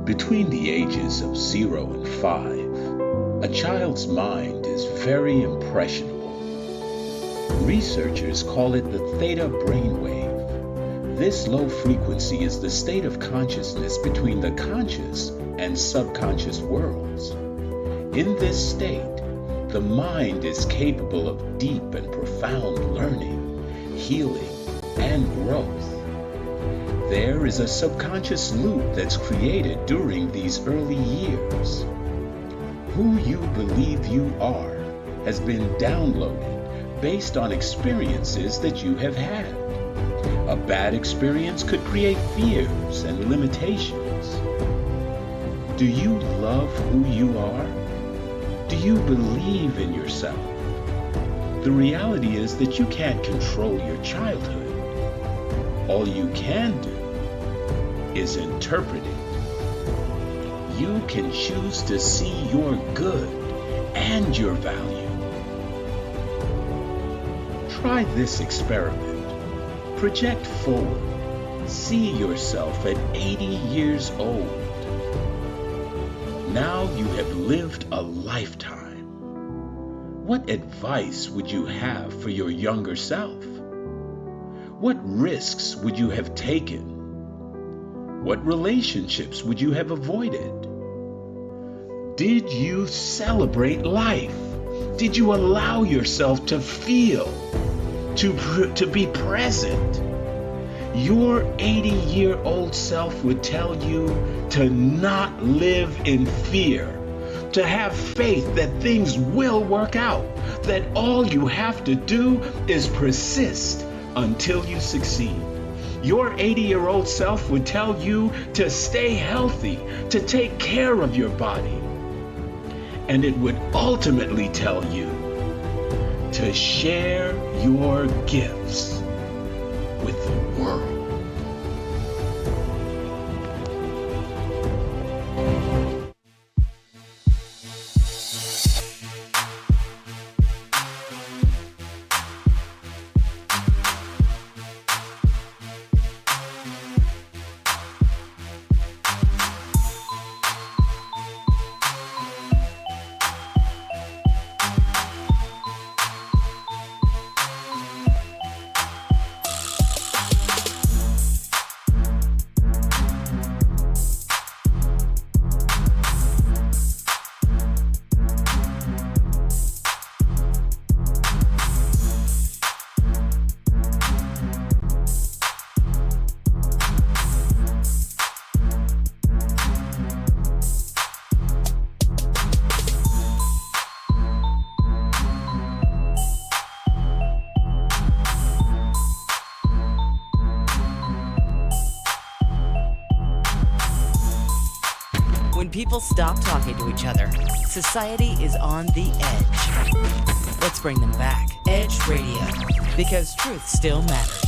Between the ages of 0 and 5, a child's mind is very impressionable. Researchers call it the theta brainwave. This low frequency is the state of consciousness between the conscious and subconscious worlds. In this state, the mind is capable of deep and profound learning, healing, and growth. There is a subconscious loop that's created during these early years. Who you believe you are has been downloaded based on experiences that you have had. A bad experience could create fears and limitations. Do you love who you are? Do you believe in yourself? The reality is that you can't control your childhood. All you can do is interpret it. You can choose to see your good and your value. Try this experiment. Project forward. See yourself at 80 years old. Now you have lived a lifetime. What advice would you have for your younger self? What risks would you have taken? What relationships would you have avoided? Did you celebrate life? Did you allow yourself to feel, to be present? Your 80-year-old self would tell you to not live in fear, to have faith that things will work out, that all you have to do is persist until you succeed. Your 80-year-old self would tell you to stay healthy, to take care of your body. And it would ultimately tell you to share your gifts with the world. When people stop talking to each other, society is on the edge. Let's bring them back. Edge Radio, because truth still matters.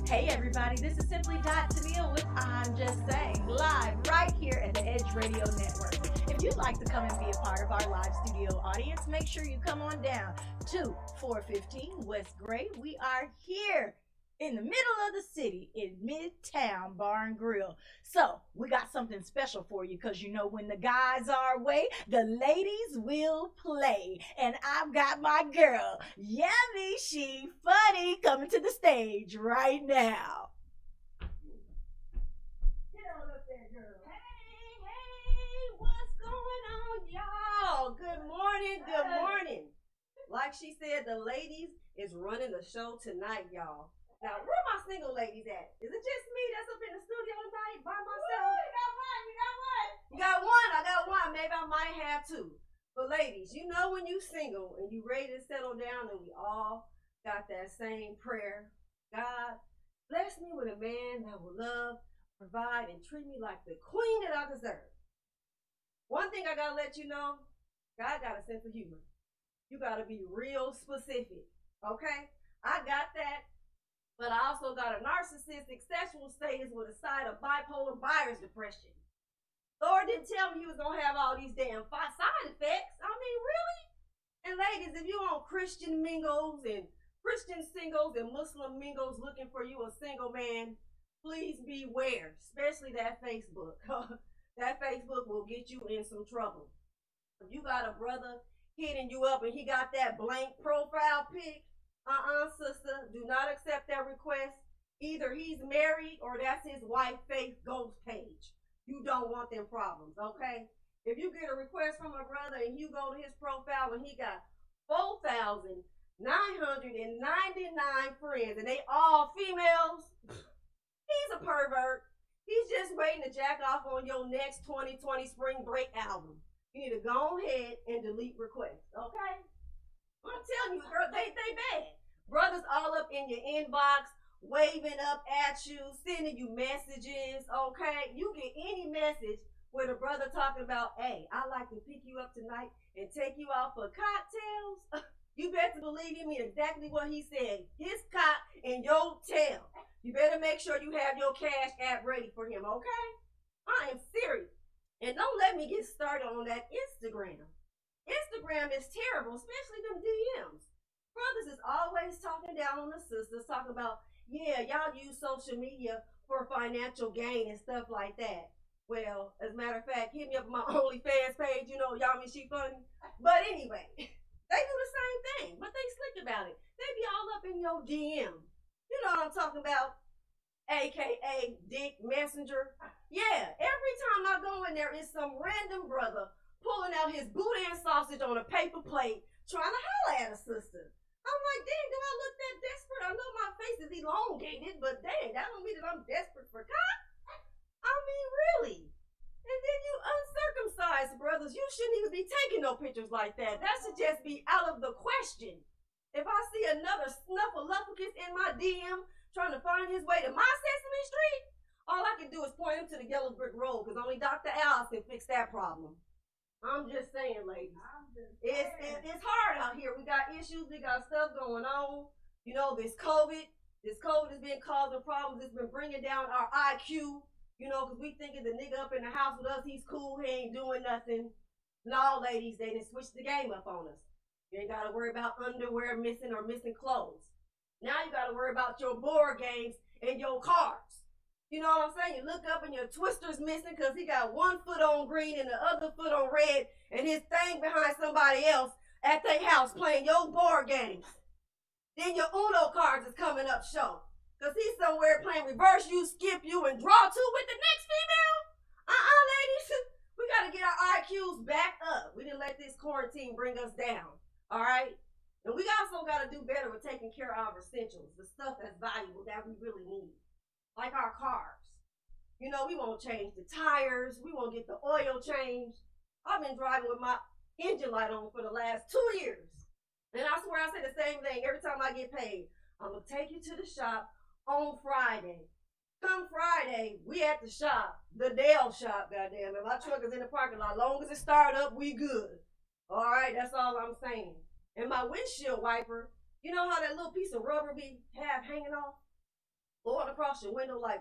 Hey everybody, this is Simply Tamia with I'm Just Saying, live right here at the Edge Radio Network. If you'd like to come and be a part of our live studio audience, make sure you come on down to 415 West Gray. We are here in the middle of the city in Midtown Bar and Grill. So we got something special for you, because you know when the guys are away, the ladies will play. And I've got my girl, Yummy She Funny, coming to the stage right now. Get on up there, girl. Hey, what's going on, y'all? Good morning, good morning. Like she said, the ladies is running the show tonight, y'all. Now, where my single ladies at? Is it just me that's up in the studio tonight by myself? You got one. You got one. I got one. Maybe I might have two. But ladies, you know when you single and you ready to settle down, and we all got that same prayer. God, bless me with a man that will love, provide, and treat me like the queen that I deserve. One thing I gotta let you know, God got a sense of humor. You got to be real specific, okay? I got that, but I also got a narcissistic sexual status with a side of bipolar buyer's depression. Lord didn't tell me he was going to have all these damn side effects. I mean, really? And ladies, if you on Christian mingles and Christian singles and Muslim mingles looking for you a single man, please beware, especially that Facebook. That Facebook will get you in some trouble. If you got a brother hitting you up and he got that blank profile pic, sister, do not accept that request. Either he's married or that's his wife Faith ghost page. You don't want them problems, okay? If you get a request from a brother and you go to his profile and he got 4,999 friends and they all females, he's a pervert. He's just waiting to jack off on your next 2020 spring break album. You need to go ahead and delete requests, okay? I'm telling you, girl, they bad. Brothers all up in your inbox, waving up at you, sending you messages, okay? You get any message with a brother talking about, hey, I'd like to pick you up tonight and take you out for cocktails. You better believe he mean exactly what he said. His cock and your tail. You better make sure you have your Cash App ready for him, okay? I am serious. And don't let me get started on that Instagram. Instagram is terrible, especially them DMs. Brothers is always talking down on the sisters, talking about, yeah, y'all use social media for financial gain and stuff like that. Well, as a matter of fact, hit me up on my OnlyFans page. You know, y'all mean she funny. But anyway, they do the same thing, but they slick about it. They be all up in your DM. You know what I'm talking about? AKA Dick Messenger. Yeah, every time I go in there, it's some random brother pulling out his boudin sausage on a paper plate, trying to holler at a sister. I'm like, dang, do I look that desperate? I know my face is elongated, but dang, that don't mean that I'm desperate for cock. I mean, really. And then you uncircumcised brothers, you shouldn't even be taking no pictures like that. That should just be out of the question. If I see another snuffleupagus in my DM trying to find his way to my Sesame Street, all I can do is point him to the yellow brick road, because only Dr. Alice can fix that problem. I'm just saying, ladies. It's hard out here. We got issues. We got stuff going on. You know, this COVID has been causing problems. It's been bringing down our IQ. You know, because we thinking the nigga up in the house with us, he's cool, he ain't doing nothing. No, ladies, they done switched the game up on us. You ain't got to worry about underwear missing or missing clothes. Now you got to worry about your board games and your cards. You know what I'm saying? You look up and your twister's missing because he got one foot on green and the other foot on red and his thing behind somebody else at their house playing your board games. Then your Uno cards is coming up short. Because he's somewhere playing reverse you, skip you, and draw two with the next female? Ladies. We got to get our IQs back up. We didn't let this quarantine bring us down. All right? And we also got to do better with taking care of our essentials, the stuff that's valuable that we really need. Like our cars. You know, we won't change the tires. We won't get the oil changed. I've been driving with my engine light on for the last 2 years. And I swear I say the same thing every time I get paid. I'm going to take you to the shop on Friday. Come Friday, we at the shop, the Dell shop, goddamn it. My truck is in the parking lot. As long as it start up, we good. All right, that's all I'm saying. And my windshield wiper, you know how that little piece of rubber be half hanging off? Going across your window like,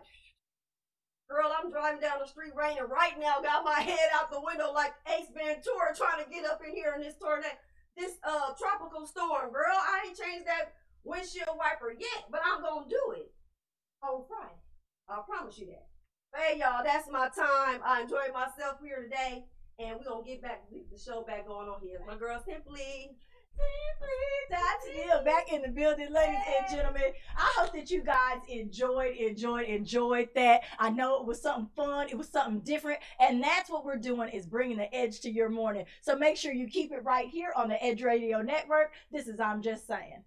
girl, I'm driving down the street raining right now, got my head out the window like Ace Ventura trying to get up in here in this tornado, this tropical storm, girl. I ain't changed that windshield wiper yet, but I'm gonna do it on Friday. I promise you that. Hey, y'all, that's my time. I enjoyed myself here today, and we're gonna get the show back going on here. My girl Simply Tatiana back in the building, ladies and gentlemen. I hope that you guys enjoyed that. I know it was something fun, it was something different, and that's what we're doing, is bringing the edge to your morning. So make sure you keep it right here on the Edge Radio Network. This is I'm Just Saying.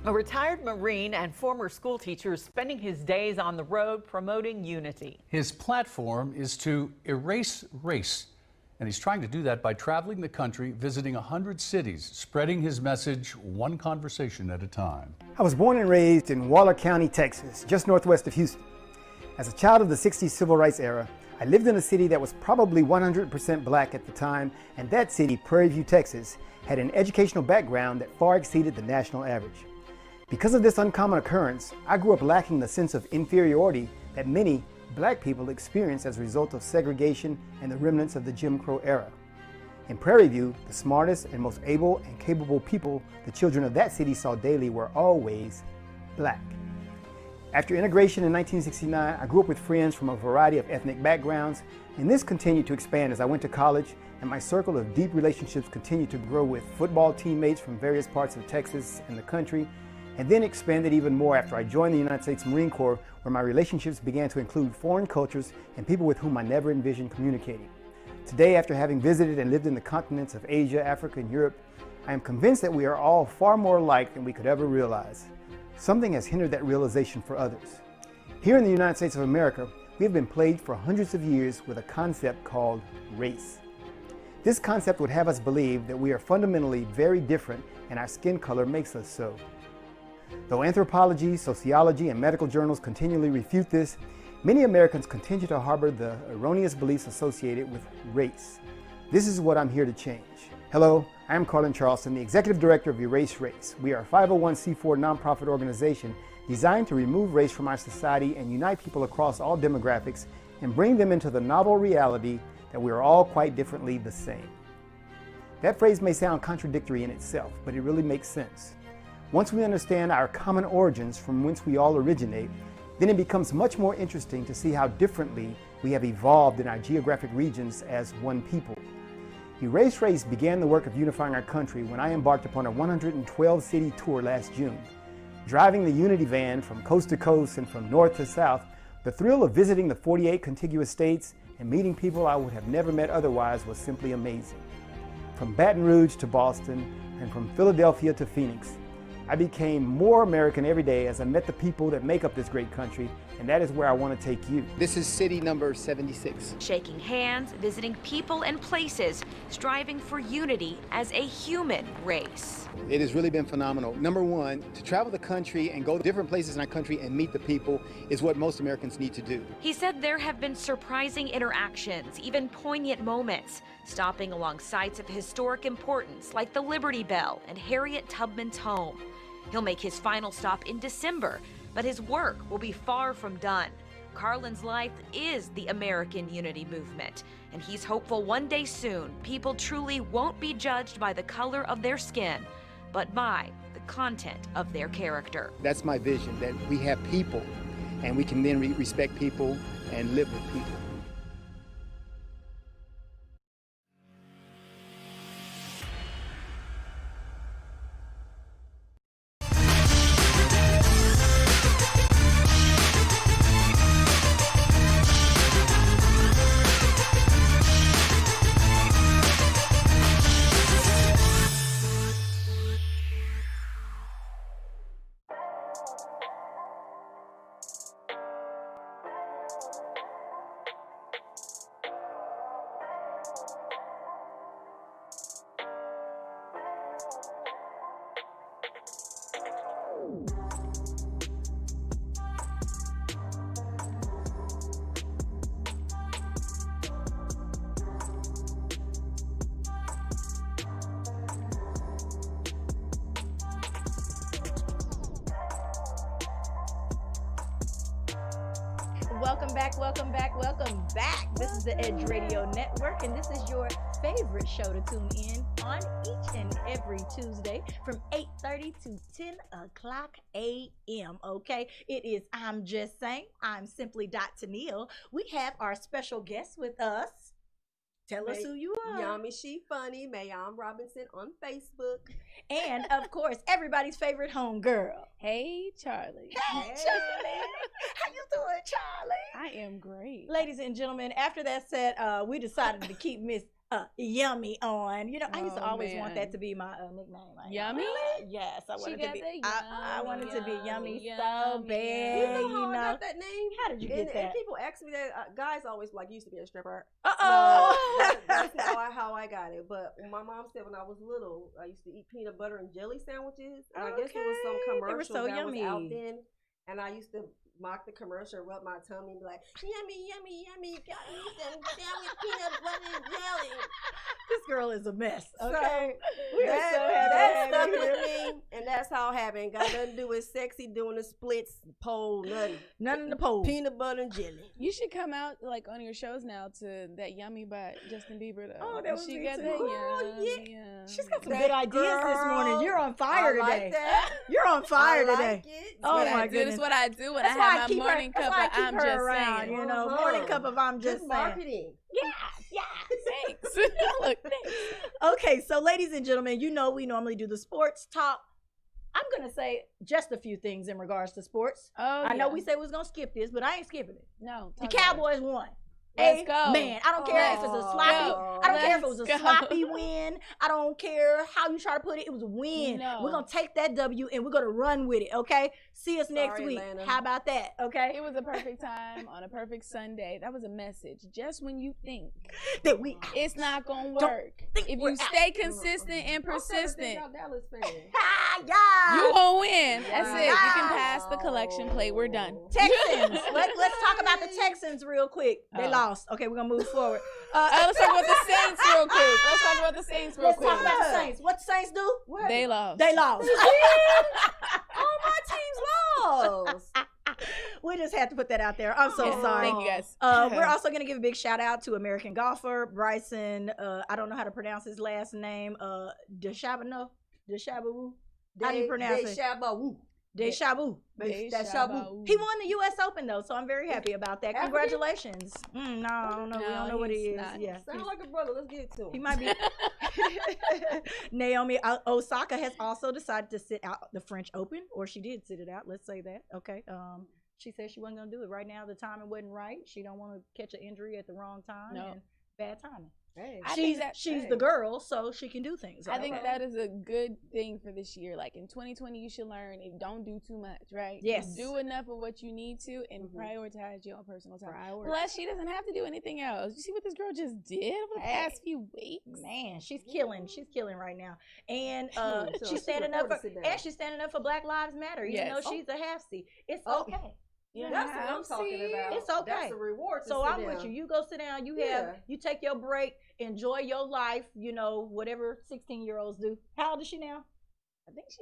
A retired Marine and former school teacher is spending his days on the road promoting unity. His platform is to erase race, and he's trying to do that by traveling the country, visiting 100 cities, spreading his message one conversation at a time. I was born and raised in Waller County, Texas, just northwest of Houston. As a child of the 60s civil rights era, I lived in a city that was probably 100% black at the time, and that city, Prairie View, Texas, had an educational background that far exceeded the national average. Because of this uncommon occurrence, I grew up lacking the sense of inferiority that many black people experience as a result of segregation and the remnants of the Jim Crow era. In Prairie View, the smartest and most able and capable people the children of that city saw daily were always black. After integration in 1969, I grew up with friends from a variety of ethnic backgrounds, and this continued to expand as I went to college, and my circle of deep relationships continued to grow with football teammates from various parts of Texas and the country, and then expanded even more after I joined the United States Marine Corps, where my relationships began to include foreign cultures and people with whom I never envisioned communicating. Today, after having visited and lived in the continents of Asia, Africa, and Europe, I am convinced that we are all far more alike than we could ever realize. Something has hindered that realization for others. Here in the United States of America, we have been plagued for hundreds of years with a concept called race. This concept would have us believe that we are fundamentally very different and our skin color makes us so. Though anthropology, sociology, and medical journals continually refute this, many Americans continue to harbor the erroneous beliefs associated with race. This is what I'm here to change. Hello, I am Carlin Charleston, the Executive Director of Erase Race. We are a 501c4 nonprofit organization designed to remove race from our society and unite people across all demographics and bring them into the novel reality that we are all quite differently the same. That phrase may sound contradictory in itself, but it really makes sense. Once we understand our common origins from whence we all originate, then it becomes much more interesting to see how differently we have evolved in our geographic regions as one people. Erase Race began the work of unifying our country when I embarked upon a 112-city tour last June. Driving the Unity van from coast to coast and from north to south, the thrill of visiting the 48 contiguous states and meeting people I would have never met otherwise was simply amazing. From Baton Rouge to Boston and from Philadelphia to Phoenix, I became more American every day as I met the people that make up this great country, and that is where I want to take you. This is city number 76. Shaking hands, visiting people and places, striving for unity as a human race. It has really been phenomenal. Number one, to travel the country and go to different places in our country and meet the people is what most Americans need to do. He said there have been surprising interactions, even poignant moments, stopping along sites of historic importance like the Liberty Bell and Harriet Tubman's home. He'll make his final stop in December, but his work will be far from done. Carlin's life is the American Unity Movement, and he's hopeful one day soon people truly won't be judged by the color of their skin, but by the content of their character. That's my vision, that we have people, and we can then respect people and live with people. Welcome back. This is the Edge Radio Network, and this is your favorite show to tune in on each and every Tuesday from 8:30 to 10 o'clock a.m. Okay, it is I'm Just Saying. I'm Simply Tennille. We have our special guest with us. Tell us who you are. Yami She Funny, Mayam Robinson on Facebook. And of course, everybody's favorite homegirl. Hey, Charlie. Hey, Charlie. How you doing, Charlie? I am great. Ladies and gentlemen, after that set, we decided to keep Miss Yummy on. You know, I used to Oh, always want man. that to be my nickname. Yummy? Yes, I She wanted to got be. that I wanted to be yummy so yummy, bad. You know how I got that name? How did you get and that? people ask me that. Guys always like, used to be a stripper. Uh-oh. No, that's how I got it. But my mom said when I was little, I used to eat peanut butter and jelly sandwiches. And I guess it was some They were commercial so that was out yummy. then. And I used to mock the commercial, rub my tummy, and be like, yummy, yummy, yummy, got me some with peanut butter and jelly. This girl is a mess. So, Okay, we are that, so happy that to have stuck you with here. me, and that's how it happened. Got nothing to do with sexy doing the splits, pole, nothing. None in the pole. Peanut butter and jelly. You should come out like on your shows now to that Yummy by Justin Bieber. Though. Oh, that was she me got too. that Girl, yum. She's got some That good ideas this morning. girl, You're on fire I like today. that. You're on fire I today. like it. Oh what my I do. goodness. That's what I do when That's I why have my morning that's cup why I of keep I'm her just around, saying. you know, Uh-huh. morning cup of I'm just Good saying. marketing. Yeah. Thanks. Look, thanks. Okay, so ladies and gentlemen, you know we normally do the sports talk. I'm gonna say just a few things in regards to sports. Oh, I know yeah. we said we was gonna skip this, but I ain't skipping it. No. The talk about it. Cowboys won. Let's go. Man, I don't care if it's a sloppy. Go. I don't care if it was a Let's go. sloppy win. I don't care how you try to put it. It was a win. No. We're gonna take that W and we're gonna run with it. Okay. See us next Sorry, week. Atlanta. How about that? Okay. It was a perfect time on a perfect Sunday. That was a message. Just when you think That we it's not gonna Don't work, think if we're you stay consistent and persistent, Y'all Dallas fans. yeah. you gonna win. That's it. You can Wow. pass the collection plate. We're done. Texans. Let's talk about the Texans real quick. They Oh. lost. Okay, we're gonna move forward. Let's talk about the Saints real quick. Let's talk about the Saints real Let's quick. talk about the Saints. What the Saints do? They lost. They lost. All my teams lost. We just had to put that out there. I'm so Yeah, sorry. Thank you guys. We're also going to give a big shout out to American golfer Bryson. I don't know how to pronounce his last name. DeChambeau. How do you pronounce it? DeChambeau. DeChambeau. DeChambeau. He won the U.S. Open though, so I'm very happy about that. African? Congratulations. No, I don't know. We don't know what he he's is. not. Yeah, Sound like a brother. Let's get to him. he might be. Naomi Osaka has also decided to sit out the French Open, or she did sit it out. Let's say that. Okay. She said she wasn't gonna do it right now. The timing wasn't right. She don't want to catch an injury at the wrong time No. and bad timing. Hey. I think She's hey. the girl, so she can do things. I think okay? that is a good thing for this year. Like in 2020, you should learn and don't do too much, right? Yes. Just do enough of what you need to and prioritize your own personal time. Prioritize. Plus, she doesn't have to do anything else. You see what this girl just did over the past few weeks? Man, she's killing. She's killing right now, and So she's she standing up reported for. sit down. And she's standing up for Black Lives Matter, even Yes. though she's a half-C. It's Oh. okay. Yeah, That's what I'm talking about. It's okay. That's a reward to So sit I'm with down. you. You go sit down. You take your break. Enjoy your life. You know, whatever 16-year-olds do. How old is she now? I think she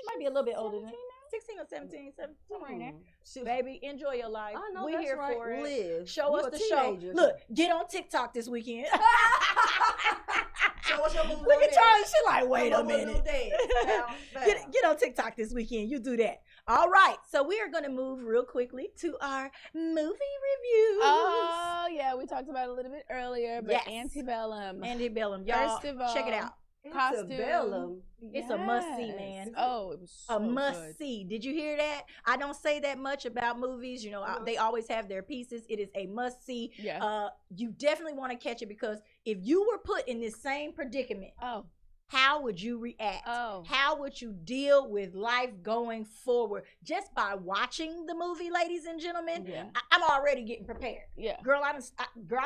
might be a little bit older than 16 or 17, somewhere in there. Baby, enjoy your life. I know we that's here right. for it. Live. Show You us a the show. teenager. Look, get on TikTok this weekend. Show us your moves Look over at there. Charlie. She like, wait Come a on, minute. Get on TikTok this weekend. You do that. All right. So we are going to move real quickly to our movie reviews. Oh, yeah. We talked about it a little bit earlier, but Yes. Antebellum. Antebellum. Y'all, First of all, check it out. costume. Antebellum. It's a must-see, Yes. man. Oh, it was so A must good. see. Did you hear that? I don't say that much about movies. You know, they always have their pieces. It is a must see. Yeah. You definitely want to catch it because if you were put in this same predicament, how would you react? How would you deal with life going forward? Just by watching the movie, ladies and gentlemen, I'm already getting prepared. Yeah. Girl, I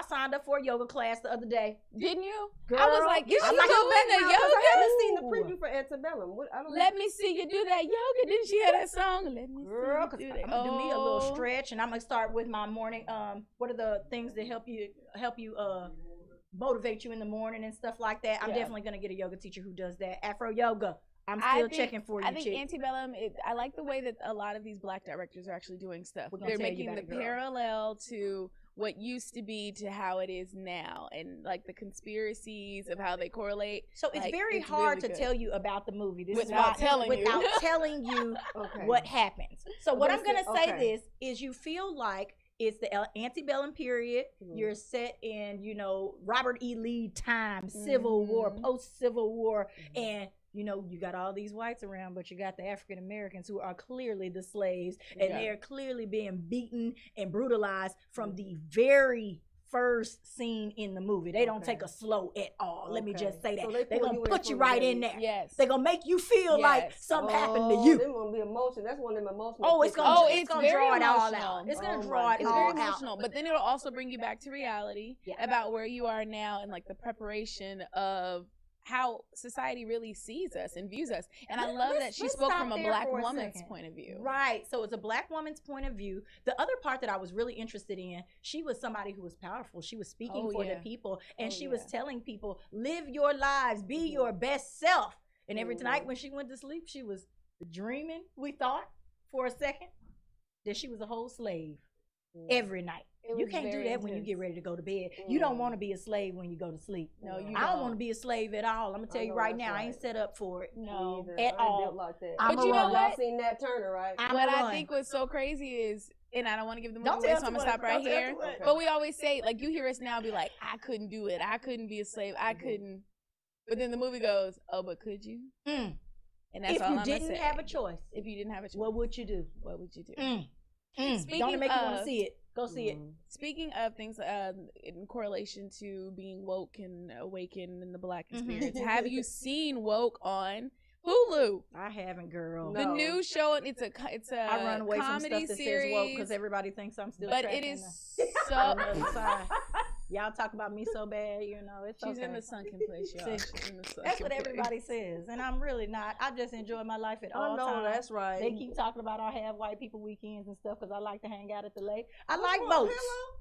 signed up for a yoga class the other day. Didn't you? Girl, I was like, you I'm should like, go I'm in the back now, yoga. 'cause I haven't seen the preview for Antebellum. I don't Let me see you do that yoga. Didn't she have that song? Let me Girl, see cause you I'm do that. gonna do me a little Oh. stretch, and I'm gonna start with my morning. What are the things that help you motivate you in the morning and stuff like that? I'm Yeah. definitely gonna get a yoga teacher who does that. Afro yoga. I'm I still think- checking for you, I think chick. Antebellum. I like the way that a lot of these black directors are actually doing stuff. We're gonna They're tell you making about the it, girl. parallel to what used to be to how it is now, and like the conspiracies of how they correlate. So it's Like, very hard really to good. tell you about the movie. This Without is why, telling you. without telling you Okay. what happens. So what But I'm gonna it's- say okay. this is you feel like it's the antebellum period. You're set in, you know, Robert E. Lee time, Civil War, post-Civil War, and you know, you got all these whites around, but you got the African Americans who are clearly the slaves, and Yeah. they are clearly being beaten and brutalized from the very first scene in the movie. They don't take a slow at all. Let me just say that. So They're going to put you right in there. Yes. They're going to make you feel like something happened to you. It's going to be emotional. That's one of them emotional. Oh, it's going to draw it all emotional. out. It's going to draw it It's all very out. emotional, but then it'll also bring you back to reality about where you are now and like the preparation of how society really sees us and views us. And I love that she spoke from a black woman's point of view. Right. So it's a black woman's point of view. The other part that I was really interested in, she was somebody who was powerful. She was speaking for the people, and she was telling people, live your lives, be your best self. And every night when she went to sleep, she was dreaming, we thought, for a second, that she was a whole slave every night. You can't do that when you get ready to go to bed. You don't want to be a slave when you go to sleep. No, you I don't want to be a slave at all. I'm gonna tell you right now, I ain't set up for it. No, at all. Like that. But you know what? Y'all seen Nat Turner, right? What I think was so crazy is, and I don't want to give the movie away, so I'm gonna stop right here. But we always say, like, you hear us now be like, I couldn't do it. I couldn't be a slave. I couldn't. But then the movie goes, oh, but could you? And that's all I'm gonna say. If you didn't have a choice. If you didn't have a choice. What would you do? What would you do? Don't make you want to see it. Go see it. Speaking of things in correlation to being woke and awakened in the black experience, have you seen Woke on Hulu? I haven't, girl. The new show, it's a I run away from comedy stuff that series, says woke because everybody thinks I'm still. but it is so. so. Y'all talk about me so bad, you know. It's She's okay. in the sunken place, y'all. She's in the sunken That's what place. everybody says, and I'm really not. I just enjoy my life at all I know, times. that's right. They keep talking about our have white people weekends and stuff because I like to hang out at the lake. I like boats.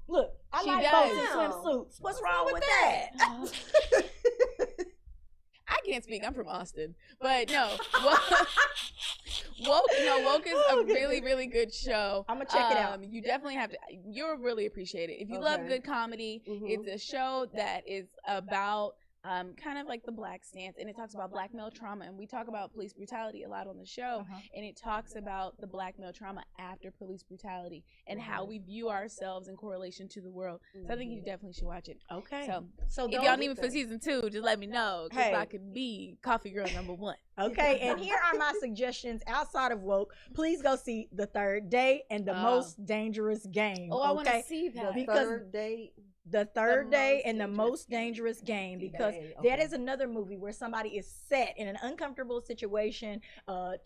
Look, I She like does. boats and swimsuits. What's wrong with that? I can't speak. I'm from Austin, but no. Woke is a really, really good show. I'm gonna check it out. You definitely have to. You'll really appreciate it if you love good comedy. It's a show that is about kind of like the black stance, and it talks about black male trauma, and we talk about police brutality a lot on the show, and it talks about the black male trauma after police brutality and how we view ourselves in correlation to the world. So I think you definitely should watch it. Okay. So if y'all need me for season 2, just let me know, because I could be Coffee Girl #1. Okay, and here are my suggestions outside of Woke. Please go see The Third Day and The Most Dangerous Game. Oh, I want to see that. Because The Third Day and The Most Dangerous Game, because that is another movie where somebody is set in an uncomfortable situation,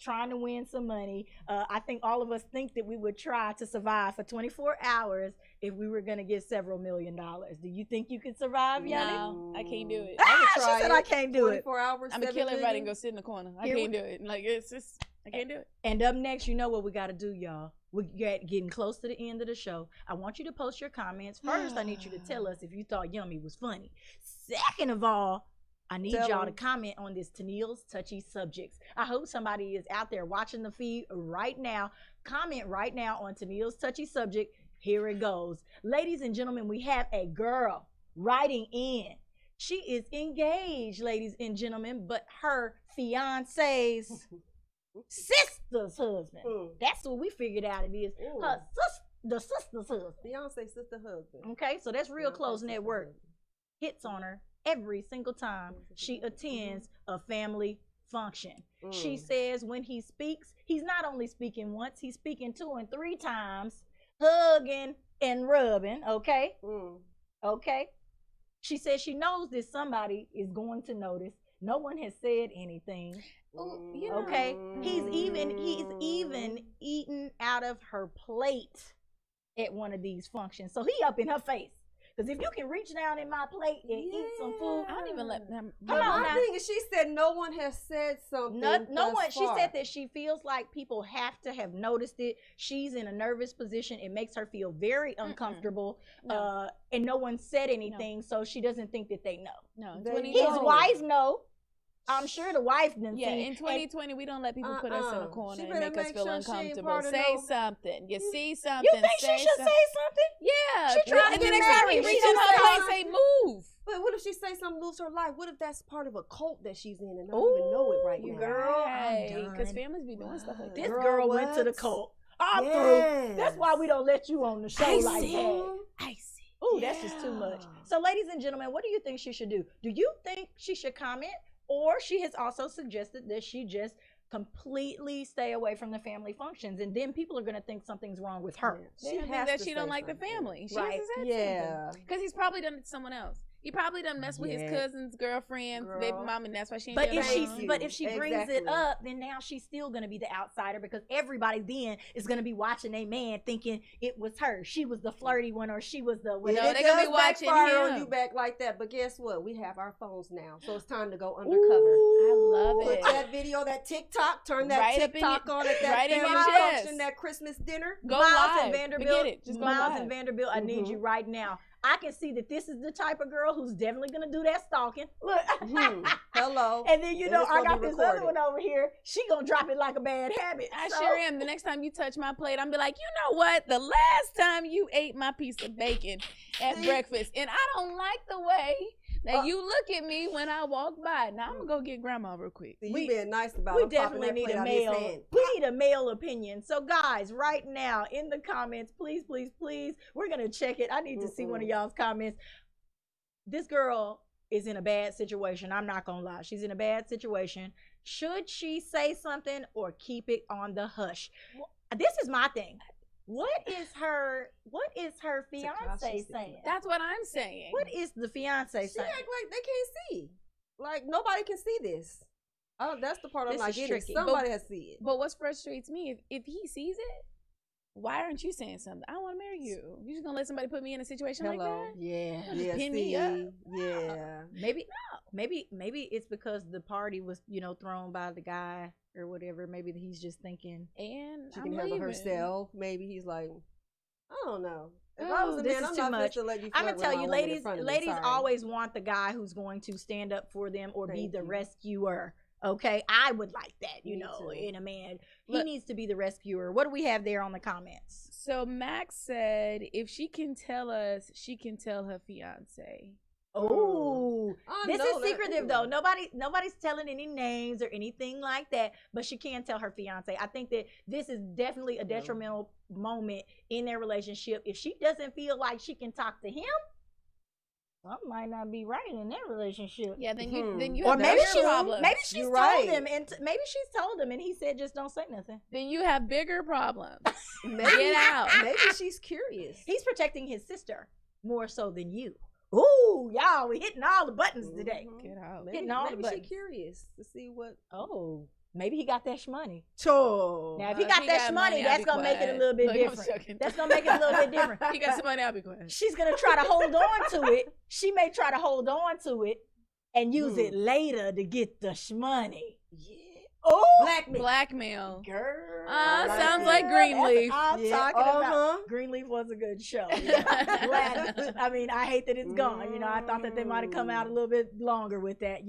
trying to win some money. I think all of us think that we would try to survive for 24 hours if we were going to get several $1 million. Do you think you could survive, Yanni? No, I can't do it. She said I can't do it. 24 hours. I'm gonna kill everybody and go sit in the corner. I can't do it. Like, it's just, I can't do it. And up next, you know what we got to do, y'all. We're getting close to the end of the show. I want you to post your comments. First, I need you to tell us if you thought Yummy was funny. Second of all, I need y'all to comment on this Tennille's touchy subjects. I hope somebody is out there watching the feed right now. Comment right now on Tennille's touchy subject. Here it goes. Ladies and gentlemen, we have a girl writing in. She is engaged, ladies and gentlemen, but her fiance's sister's husband. That's what we figured out it is. Her the sister's husband. Fiance, sister, husband. Okay, so that's real close network. Hits on her every single time she attends a family function. She says when he speaks, he's not only speaking once, he's speaking 2 and 3 times, hugging and rubbing. Okay. Okay. She says she knows that somebody is going to notice. No one has said anything. Okay. He's even eaten out of her plate at one of these functions. So he up in her face. Because if you can reach down in my plate and eat some food, I don't even let them. Come on now. My thing is, she said no one has said something. No one. She said that she feels like people have to have noticed it. She's in a nervous position. It makes her feel very uncomfortable. And no one said anything, so she doesn't think that they know. No, his wife know. I'm sure the wife didn't. In 2020, we don't let people put us in a corner and make us feel uncomfortable. Say something. You see something. You think she should say something? Yeah. She trying to get married. Reach in her place, say move. But what if she say something, lose her life? What if that's part of a cult that she's in and I don't even know it right now? Girl, because families be doing stuff like that. This girl went to the cult. I'm through. That's why we don't let you on the show like that. I see. Ooh, that's just too much. So, ladies and gentlemen, what do you think she should do? Do you think she should comment? Or she has also suggested that she just completely stay away from the family functions, and then people are going to think something's wrong with her. She has that she don't like the family. She Right. has to say something. Because he's probably done it to someone else. He probably done messed with his cousin's girlfriend's baby mom, and that's why she ain't But doing if she brings it up, then now she's still gonna be the outsider, because everybody then is gonna be watching a man thinking it was her. She was the flirty one, or she was the No, they're gonna be watching on you back like that. But guess what? We have our phones now, so it's time to go undercover. I love it. Put that video, that TikTok, turn that Right up in TikTok your- on at that right in your family chest. function, that Christmas dinner. Go Miles live. and Vanderbilt. Forget it. Just go Miles live. and Vanderbilt, I need you right now. I can see that this is the type of girl who's definitely gonna do that stalking. Look, hello. And then you And know it's I gonna got be this other recorded. one over here. She gonna drop it like a bad habit. I So- sure am. The next time you touch my plate, I'm be like, you know what? The last time you ate my piece of bacon at breakfast, and I don't like the way that you look at me when I walk by. Now I'm gonna go get grandma real quick. You being nice about We it. I'm popping definitely that need plate a out of his male. hand. We need a male opinion. So guys, right now in the comments, please, we're gonna check it. I need to see one of y'all's comments. This girl is in a bad situation. I'm not gonna lie. She's in a bad situation. Should she say something or keep it on the hush? This is my thing. What is her fiance saying? That's what I'm saying. What is the fiance She saying? act like they can't see. Like nobody can see this. Oh, that's the part I'm This not is getting. tricky. Somebody has to see it. But what frustrates me, if he sees it, why aren't you saying something? I want to marry you. You just gonna let somebody put me in a situation like that? Yeah. Just pin me up. Yeah. Maybe it's because the party was, thrown by the guy or whatever. Maybe he's just thinking, and She I'm can handle leaving. herself. Maybe he's like, I don't know. If I was a this man, is I'm too not much. supposed to let you I'm flirt gonna tell with you, my woman in front of me. ladies Sorry. always want the guy who's going to stand up for them or be Thank the you. rescuer. Okay, I would like that, Me too. in a man. He Look- needs to be the rescuer. What do we have there on the comments? So Max said, if she can tell us, she can tell her fiance. Oh, I this know is that. secretive though. Nobody's telling any names or anything like that, but she can tell her fiance. I think that this is definitely a detrimental moment in their relationship. If she doesn't feel like she can talk to him, something might not be right in their relationship. Yeah, then you Or have maybe bigger she's problems. maybe she's You're told right. him, and maybe she's told him, and he said just don't say nothing. Then you have bigger problems. Maybe, Get out. Maybe she's curious. He's protecting his sister more so than you. Ooh, y'all, we hitting all the buttons today. Get out. Hitting all the Maybe buttons. she's curious to see what. Oh, maybe he got that shmoney. Sure. Now, if he got that shmoney, that's gonna make it a little bit different. That's gonna make it a little bit different. He got some money, I'll be quiet. She's gonna try to hold on to it. She may try to hold on to it and use it later to get the shmoney. Yeah. Oh, Blackmail. Girl. Sounds like Greenleaf. I'm Yeah, talking about. uh-huh. Greenleaf was a good show. Glad. I mean, I hate that it's gone. I thought that they might have come out a little bit longer with that.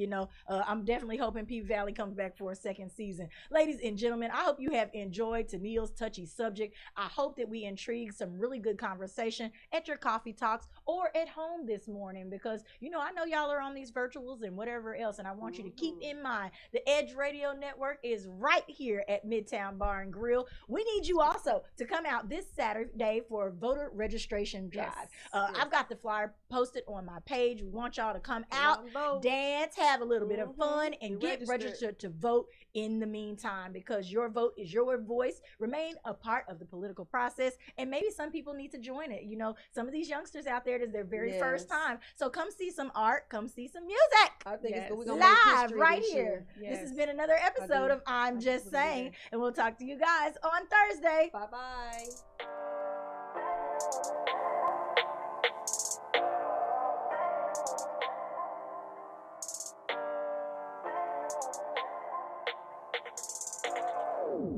I'm definitely hoping Peep Valley comes back for a second season. Ladies and gentlemen, I hope you have enjoyed Tennille's touchy subject. I hope that we intrigued some really good conversation at your coffee talks or at home this morning, because I know y'all are on these virtuals and whatever else, and I want you to keep in mind the Edge Radio Network is right here at Midtown Bar and Grill. We need you also to come out this Saturday for a voter registration drive. I've got the flyer posted on my page. We want y'all to come out, dance, have a little bit of fun, and get registered to vote in the meantime, because your vote is your voice. Remain a part of the political process, and maybe some people need to join it. Some of these youngsters out there, it is their very first time. So come see some art, come see some music. I think it's we're gonna live make history right this here. year. This has been another episode of I'm Just Saying, and we'll talk to you guys on Thursday. Bye bye. Ooh.